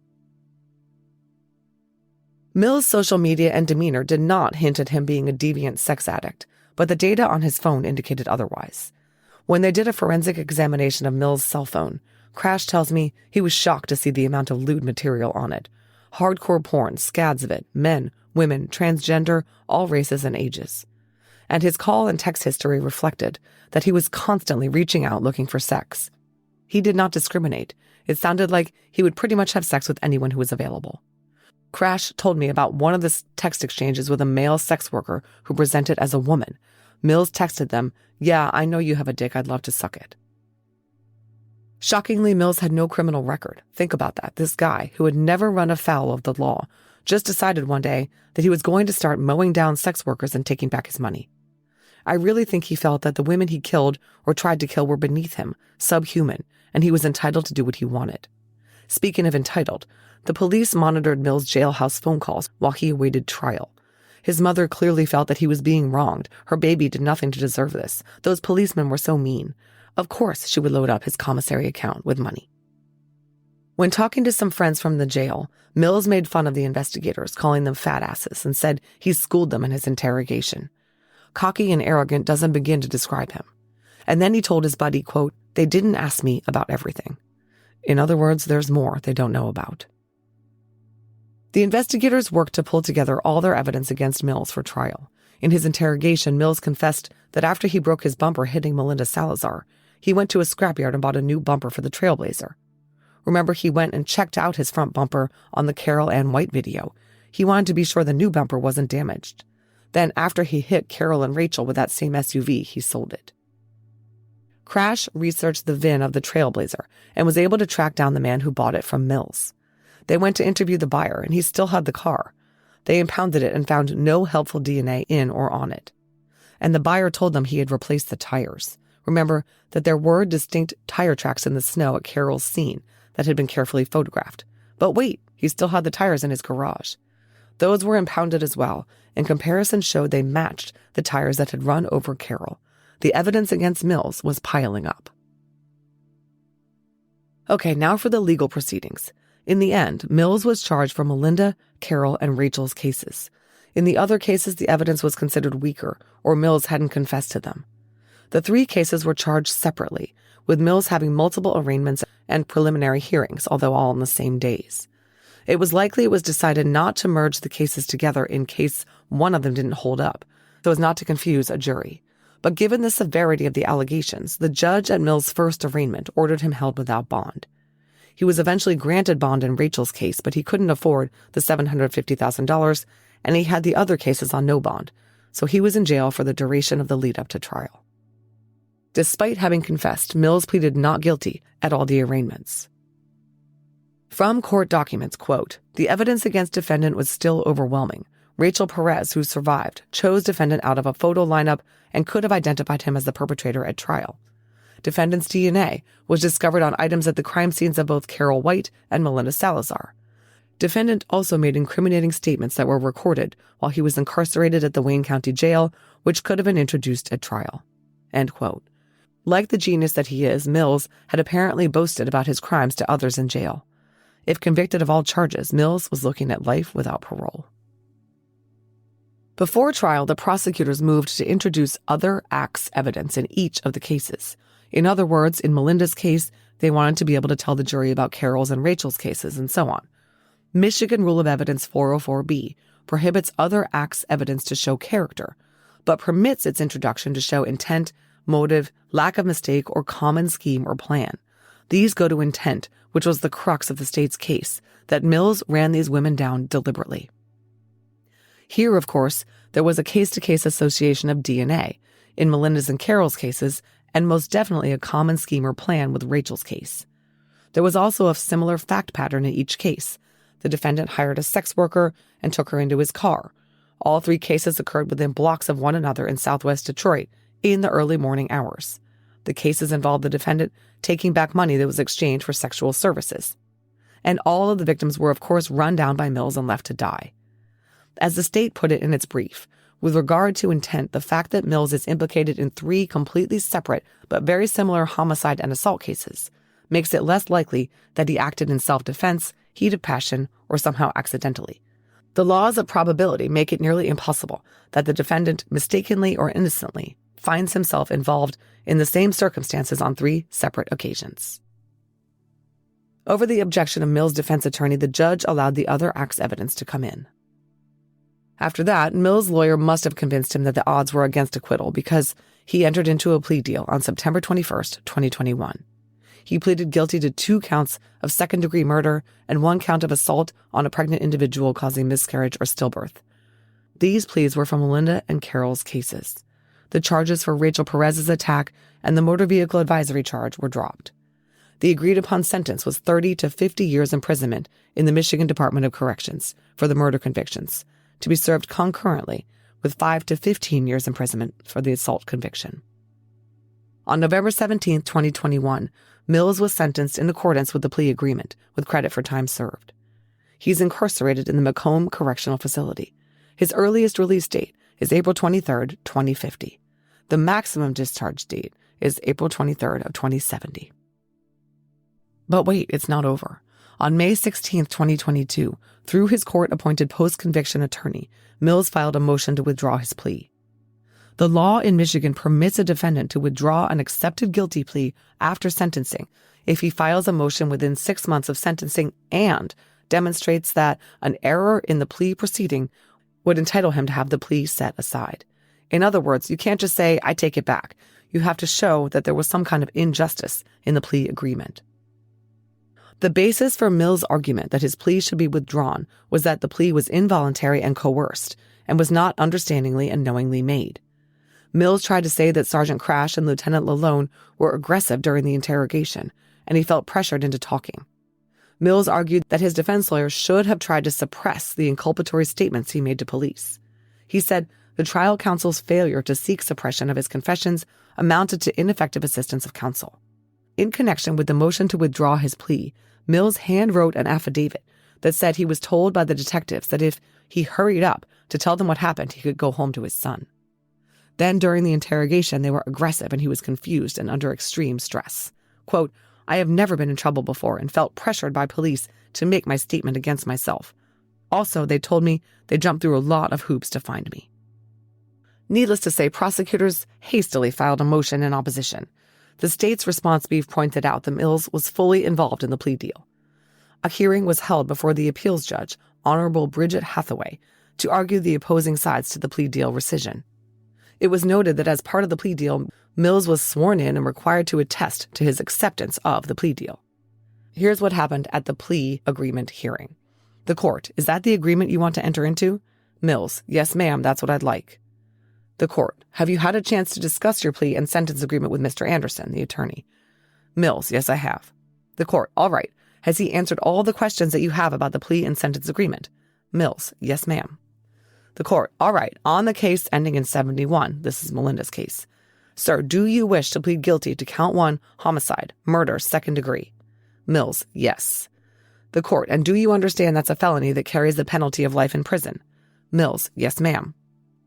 Mills' social media and demeanor did not hint at him being a deviant sex addict, but the data on his phone indicated otherwise. When they did a forensic examination of Mills' cell phone, Crash tells me he was shocked to see the amount of lewd material on it. Hardcore porn, scads of it, men, women, transgender, all races and ages. And his call and text history reflected that he was constantly reaching out looking for sex. He did not discriminate. It sounded like he would pretty much have sex with anyone who was available. Crash told me about one of the text exchanges with a male sex worker who presented as a woman. Mills texted them, "Yeah, I know you have a dick. I'd love to suck it." Shockingly, Mills had no criminal record. Think about that. This guy, who had never run afoul of the law, just decided one day that he was going to start mowing down sex workers and taking back his money. I really think he felt that the women he killed or tried to kill were beneath him, subhuman, and he was entitled to do what he wanted. Speaking of entitled, the police monitored Mills' jailhouse phone calls while he awaited trial. His mother clearly felt that he was being wronged. Her baby did nothing to deserve this. Those policemen were so mean. Of course, she would load up his commissary account with money. When talking to some friends from the jail, Mills made fun of the investigators, calling them fat asses, and said he schooled them in his interrogation. Cocky and arrogant doesn't begin to describe him. And then he told his buddy, quote, "They didn't ask me about everything." In other words, there's more they don't know about. The investigators worked to pull together all their evidence against Mills for trial. In his interrogation, Mills confessed that after he broke his bumper hitting Melinda Salazar, he went to a scrapyard and bought a new bumper for the Trailblazer. Remember, he went and checked out his front bumper on the Carrole and White video. He wanted to be sure the new bumper wasn't damaged. Then, after he hit Carrole and Rachel with that same SUV, he sold it. Crash researched the VIN of the Trailblazer and was able to track down the man who bought it from Mills. They went to interview the buyer, and he still had the car. They impounded it and found no helpful DNA in or on it. And the buyer told them he had replaced the tires. Remember that there were distinct tire tracks in the snow at Carroll's scene that had been carefully photographed. But wait, he still had the tires in his garage. Those were impounded as well, and comparisons showed they matched the tires that had run over Carrole. The evidence against Mills was piling up. Okay, now for the legal proceedings. In the end, Mills was charged for Melinda, Carrole, and Rachel's cases. In the other cases, the evidence was considered weaker, or Mills hadn't confessed to them. The 3 cases were charged separately, with Mills having multiple arraignments and preliminary hearings, although all on the same days. It was likely it was decided not to merge the cases together in case one of them didn't hold up, so as not to confuse a jury. But given the severity of the allegations, the judge at Mills' first arraignment ordered him held without bond. He was eventually granted bond in Rachel's case, but he couldn't afford the $750,000, and he had the other cases on no bond, so he was in jail for the duration of the lead-up to trial. Despite having confessed, Mills pleaded not guilty at all the arraignments. From court documents, quote, "The evidence against defendant was still overwhelming. Rachel Perez, who survived, chose defendant out of a photo lineup and could have identified him as the perpetrator at trial. Defendant's DNA was discovered on items at the crime scenes of both Carrole White and Melinda Salazar. Defendant also made incriminating statements that were recorded while he was incarcerated at the Wayne County Jail, which could have been introduced at trial." End quote. Like the genius that he is, Mills had apparently boasted about his crimes to others in jail. If convicted of all charges, Mills was looking at life without parole. Before trial, the prosecutors moved to introduce other acts evidence in each of the cases. In other words, in Melinda's case, they wanted to be able to tell the jury about Carrolle's and Rachel's cases, and so on. Michigan Rule of Evidence 404B prohibits other acts evidence to show character, but permits its introduction to show intent, motive, lack of mistake, or common scheme or plan. These go to intent, which was the crux of the state's case, that Mills ran these women down deliberately. Here, of course, there was a case-to-case association of DNA in Melinda's and Carrolle's cases, and most definitely a common scheme or plan with Rachel's case. There was also a similar fact pattern in each case. The defendant hired a sex worker and took her into his car. All 3 cases occurred within blocks of one another in southwest Detroit in the early morning hours. The cases involved the defendant taking back money that was exchanged for sexual services. And all of the victims were, of course, run down by Mills and left to die. As the state put it in its brief, with regard to intent, the fact that Mills is implicated in 3 completely separate but very similar homicide and assault cases makes it less likely that he acted in self-defense, heat of passion, or somehow accidentally. The laws of probability make it nearly impossible that the defendant mistakenly or innocently finds himself involved in the same circumstances on 3 separate occasions. Over the objection of Mills' defense attorney, the judge allowed the other act's evidence to come in. After that, Mills' lawyer must have convinced him that the odds were against acquittal because he entered into a plea deal on September 21st, 2021. He pleaded guilty to 2 counts of second-degree murder and 1 count of assault on a pregnant individual causing miscarriage or stillbirth. These pleas were from Melinda and Carrolle's cases. The charges for Rachel Perez's attack and the motor vehicle advisory charge were dropped. The agreed-upon sentence was 30 to 50 years imprisonment in the Michigan Department of Corrections for the murder convictions, to be served concurrently with 5 to 15 years imprisonment for the assault conviction. On November 17, 2021, Mills was sentenced in accordance with the plea agreement, with credit for time served. He's incarcerated in the Macomb Correctional Facility. His earliest release date is April 23, 2050. The maximum discharge date is April 23 of 2070. But wait, it's not over. On May 16, 2022, through his court-appointed post-conviction attorney, Mills filed a motion to withdraw his plea. The law in Michigan permits a defendant to withdraw an accepted guilty plea after sentencing if he files a motion within 6 months of sentencing and demonstrates that an error in the plea proceeding would entitle him to have the plea set aside. In other words, you can't just say, I take it back. You have to show that there was some kind of injustice in the plea agreement. The basis for Mills' argument that his plea should be withdrawn was that the plea was involuntary and coerced and was not understandingly and knowingly made. Mills tried to say that Sergeant Crash and Lieutenant Lalone were aggressive during the interrogation, and he felt pressured into talking. Mills argued that his defense lawyer should have tried to suppress the inculpatory statements he made to police. He said the trial counsel's failure to seek suppression of his confessions amounted to ineffective assistance of counsel. In connection with the motion to withdraw his plea, Mills handwrote an affidavit that said he was told by the detectives that if he hurried up to tell them what happened, he could go home to his son. Then during the interrogation, they were aggressive and he was confused and under extreme stress. Quote, I have never been in trouble before and felt pressured by police to make my statement against myself. Also, they told me they jumped through a lot of hoops to find me. Needless to say, prosecutors hastily filed a motion in opposition. The state's response brief pointed out that Mills was fully involved in the plea deal. A hearing was held before the appeals judge, Honorable Bridget Hathaway, to argue the opposing sides to the plea deal rescission. It was noted that as part of the plea deal, Mills was sworn in and required to attest to his acceptance of the plea deal. Here's what happened at the plea agreement hearing. The court, is that the agreement you want to enter into? Mills, yes, ma'am, that's what I'd like. The court, have you had a chance to discuss your plea and sentence agreement with Mr. Anderson, the attorney? Mills, yes, I have. The court, all right. Has he answered all the questions that you have about the plea and sentence agreement? Mills, yes, ma'am. The court, all right. On the case ending in 71, this is Melinda's case. Sir, do you wish to plead guilty to count 1, homicide, murder, second degree? Mills, yes. The court, and do you understand that's a felony that carries the penalty of life in prison? Mills, yes, ma'am.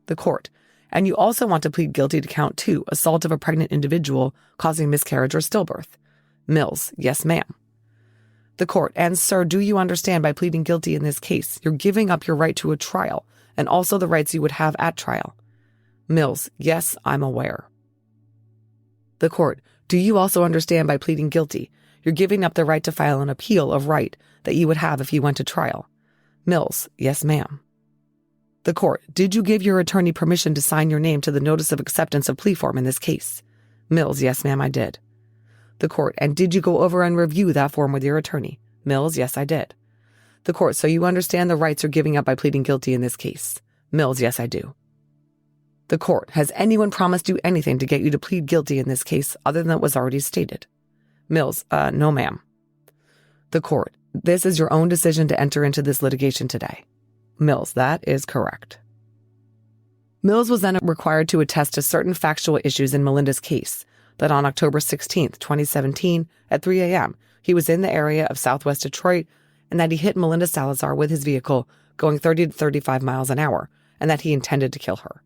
The court, and you also want to plead guilty to count 2, assault of a pregnant individual causing miscarriage or stillbirth? Mills, yes, ma'am. The court, and sir, do you understand by pleading guilty in this case, you're giving up your right to a trial and also the rights you would have at trial? Mills, yes, I'm aware. The court, do you also understand by pleading guilty, you're giving up the right to file an appeal of right that you would have if you went to trial? Mills, yes, ma'am. The court, did you give your attorney permission to sign your name to the notice of acceptance of plea form in this case? Mills, yes, ma'am, I did. The court, and did you go over and review that form with your attorney? Mills, yes, I did. The court, so you understand the rights you're giving up by pleading guilty in this case? Mills, yes, I do. The court, has anyone promised you anything to get you to plead guilty in this case other than what was already stated? Mills, no, ma'am. The court, this is your own decision to enter into this litigation today. Mills, that is correct. Mills was then required to attest to certain factual issues in Melinda's case, that on October 16, 2017, at 3 a.m., he was in the area of southwest Detroit and that he hit Melinda Salazar with his vehicle going 30 to 35 miles an hour and that he intended to kill her.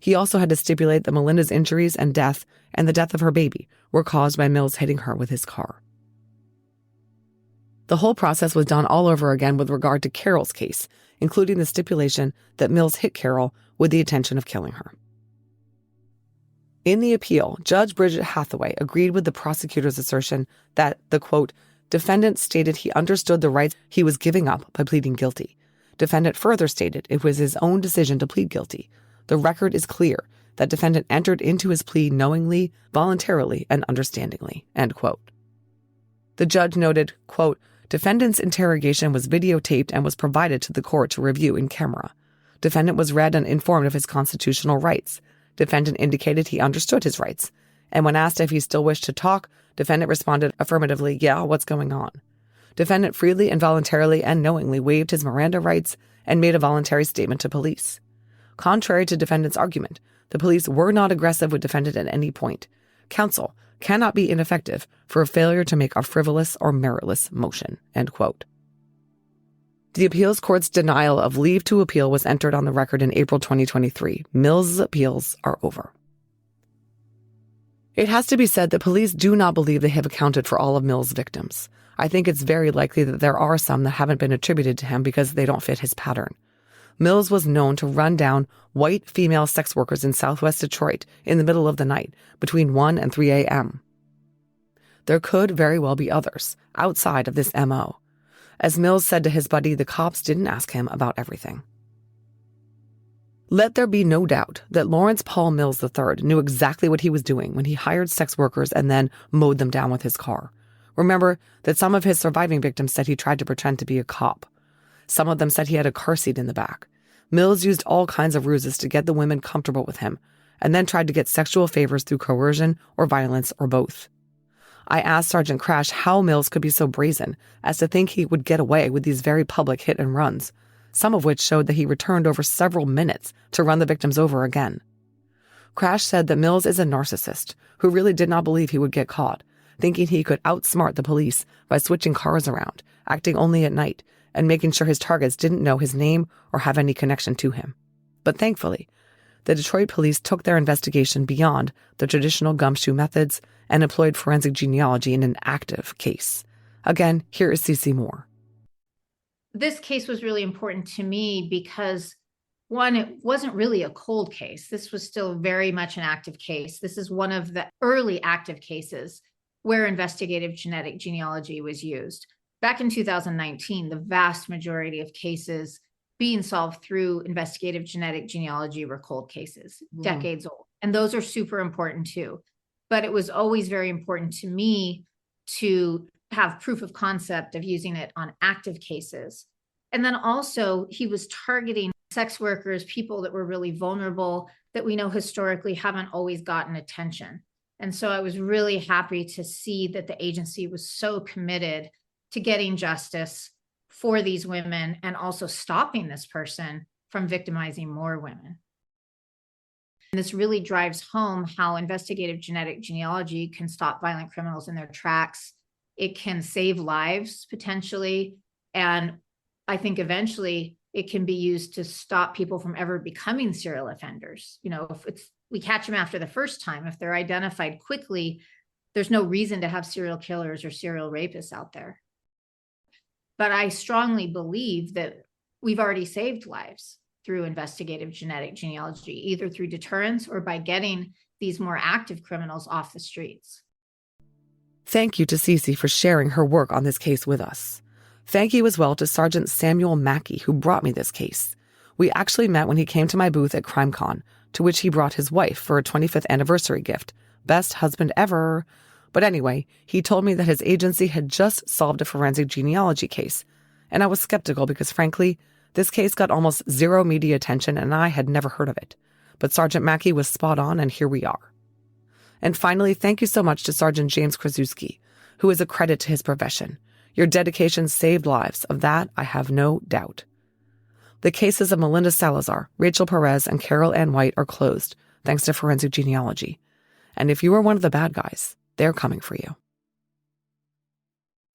He also had to stipulate that Melinda's injuries and death and the death of her baby were caused by Mills hitting her with his car. The whole process was done all over again with regard to Carrolle's case, including the stipulation that Mills hit Carrole with the intention of killing her. In the appeal, Judge Bridget Hathaway agreed with the prosecutor's assertion that the, quote, defendant stated he understood the rights he was giving up by pleading guilty. Defendant further stated it was his own decision to plead guilty. The record is clear that defendant entered into his plea knowingly, voluntarily, and understandingly, end quote. The judge noted, quote, defendant's interrogation was videotaped and was provided to the court to review in camera. Defendant was read and informed of his constitutional rights. Defendant indicated he understood his rights. And when asked if he still wished to talk, defendant responded affirmatively, yeah, what's going on? Defendant freely and voluntarily and knowingly waived his Miranda rights and made a voluntary statement to police. Contrary to defendant's argument, the police were not aggressive with defendant at any point. Counsel cannot be ineffective for a failure to make a frivolous or meritless motion, end quote. The appeals court's denial of leave to appeal was entered on the record in April 2023. Mills's appeals are over. It has to be said that police do not believe they have accounted for all of Mills's victims. I think it's very likely that there are some that haven't been attributed to him because they don't fit his pattern. Mills was known to run down white female sex workers in Southwest Detroit in the middle of the night between 1 and 3 a.m. There could very well be others outside of this MO. As Mills said to his buddy, the cops didn't ask him about everything. Let there be no doubt that Lawrence Paul Mills III knew exactly what he was doing when he hired sex workers and then mowed them down with his car. Remember that some of his surviving victims said he tried to pretend to be a cop. Some of them said he had a car seat in the back. Mills used all kinds of ruses to get the women comfortable with him, and then tried to get sexual favors through coercion or violence or both. I asked Sergeant Crash how Mills could be so brazen as to think he would get away with these very public hit and runs, some of which showed that he returned over several minutes to run the victims over again. Crash said that Mills is a narcissist who really did not believe he would get caught, thinking he could outsmart the police by switching cars around, acting only at night, and making sure his targets didn't know his name or have any connection to him. But thankfully, the Detroit police took their investigation beyond the traditional gumshoe methods and employed forensic genealogy in an active case. Again, here is CeCe Moore. This case was really important to me because, one, it wasn't really a cold case. This was still very much an active case. This is one of the early active cases where investigative genetic genealogy was used. Back in 2019, the vast majority of cases being solved through investigative genetic genealogy were cold cases, decades old. And those are super important too. But it was always very important to me to have proof of concept of using it on active cases. And then also he was targeting sex workers, people that were really vulnerable, that we know historically haven't always gotten attention. And so I was really happy to see that the agency was so committed to getting justice for these women and also stopping this person from victimizing more women. And this really drives home how investigative genetic genealogy can stop violent criminals in their tracks. It can save lives potentially. And I think eventually it can be used to stop people from ever becoming serial offenders. You know, if we catch them after the first time, if they're identified quickly, there's no reason to have serial killers or serial rapists out there. But I strongly believe that we've already saved lives through investigative genetic genealogy, either through deterrence or by getting these more active criminals off the streets. Thank you to CeCe for sharing her work on this case with us. Thank you as well to Sergeant Samuel Mackey, who brought me this case. We actually met when he came to my booth at CrimeCon, to which he brought his wife for a 25th anniversary gift. Best husband ever. But anyway, he told me that his agency had just solved a forensic genealogy case, and I was skeptical because, frankly, this case got almost zero media attention and I had never heard of it. But Sergeant Mackey was spot on, and here we are. And finally, thank you so much to Sergeant James Krasuski, who is a credit to his profession. Your dedication saved lives. Of that, I have no doubt. The cases of Melinda Salazar, Rachel Perez, and Carrole Ann White are closed, thanks to forensic genealogy. And if you were one of the bad guys, they're coming for you.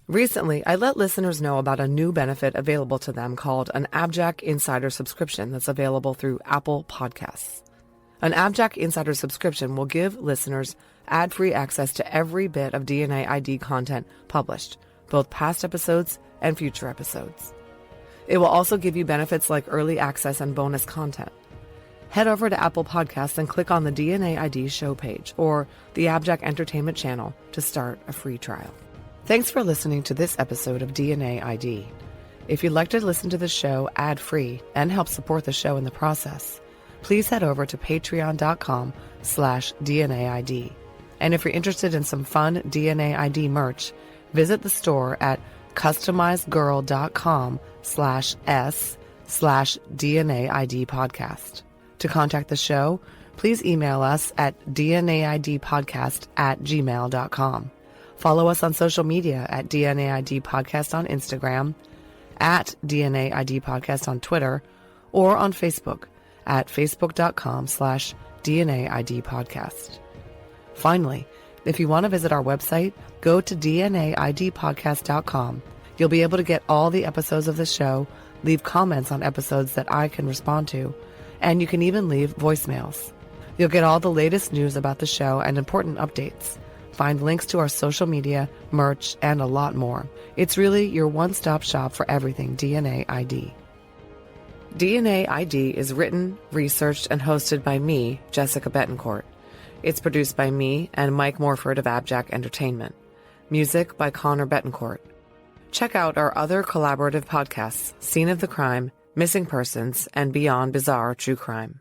Recently, I let listeners know about a new benefit available to them called an AbJack Insider subscription that's available through Apple Podcasts. An AbJack Insider subscription will give listeners ad-free access to every bit of DNA ID content published, both past episodes and future episodes. It will also give you benefits like early access and bonus content. Head over to Apple Podcasts and click on the DNA ID show page or the AbJack Entertainment channel to start a free trial. Thanks for listening to this episode of DNA ID. If you'd like to listen to the show ad-free and help support the show in the process, please head over to patreon.com/DNAID. And if you're interested in some fun DNA ID merch, visit the store at customizedgirl.com/s/DNAID podcast. To contact the show, please email us at dnaidpodcast@gmail.com. Follow us on social media at DNAID Podcast on Instagram, at DNAID Podcast on Twitter, or on Facebook at facebook.com/DNAID Podcast. Finally, if you want to visit our website, go to DNAIDpodcast.com. You'll be able to get all the episodes of the show, leave comments on episodes that I can respond to, and you can even leave voicemails. You'll get all the latest news about the show and important updates. Find links to our social media, merch, and a lot more. It's really your one-stop shop for everything DNA ID. DNA ID is written, researched, and hosted by me, Jessica Betancourt. It's produced by me and Mike Morford of AbJack Entertainment. Music by Connor Betancourt. Check out our other collaborative podcasts, Scene of the Crime, Missing Persons, and Beyond Bizarre True Crime.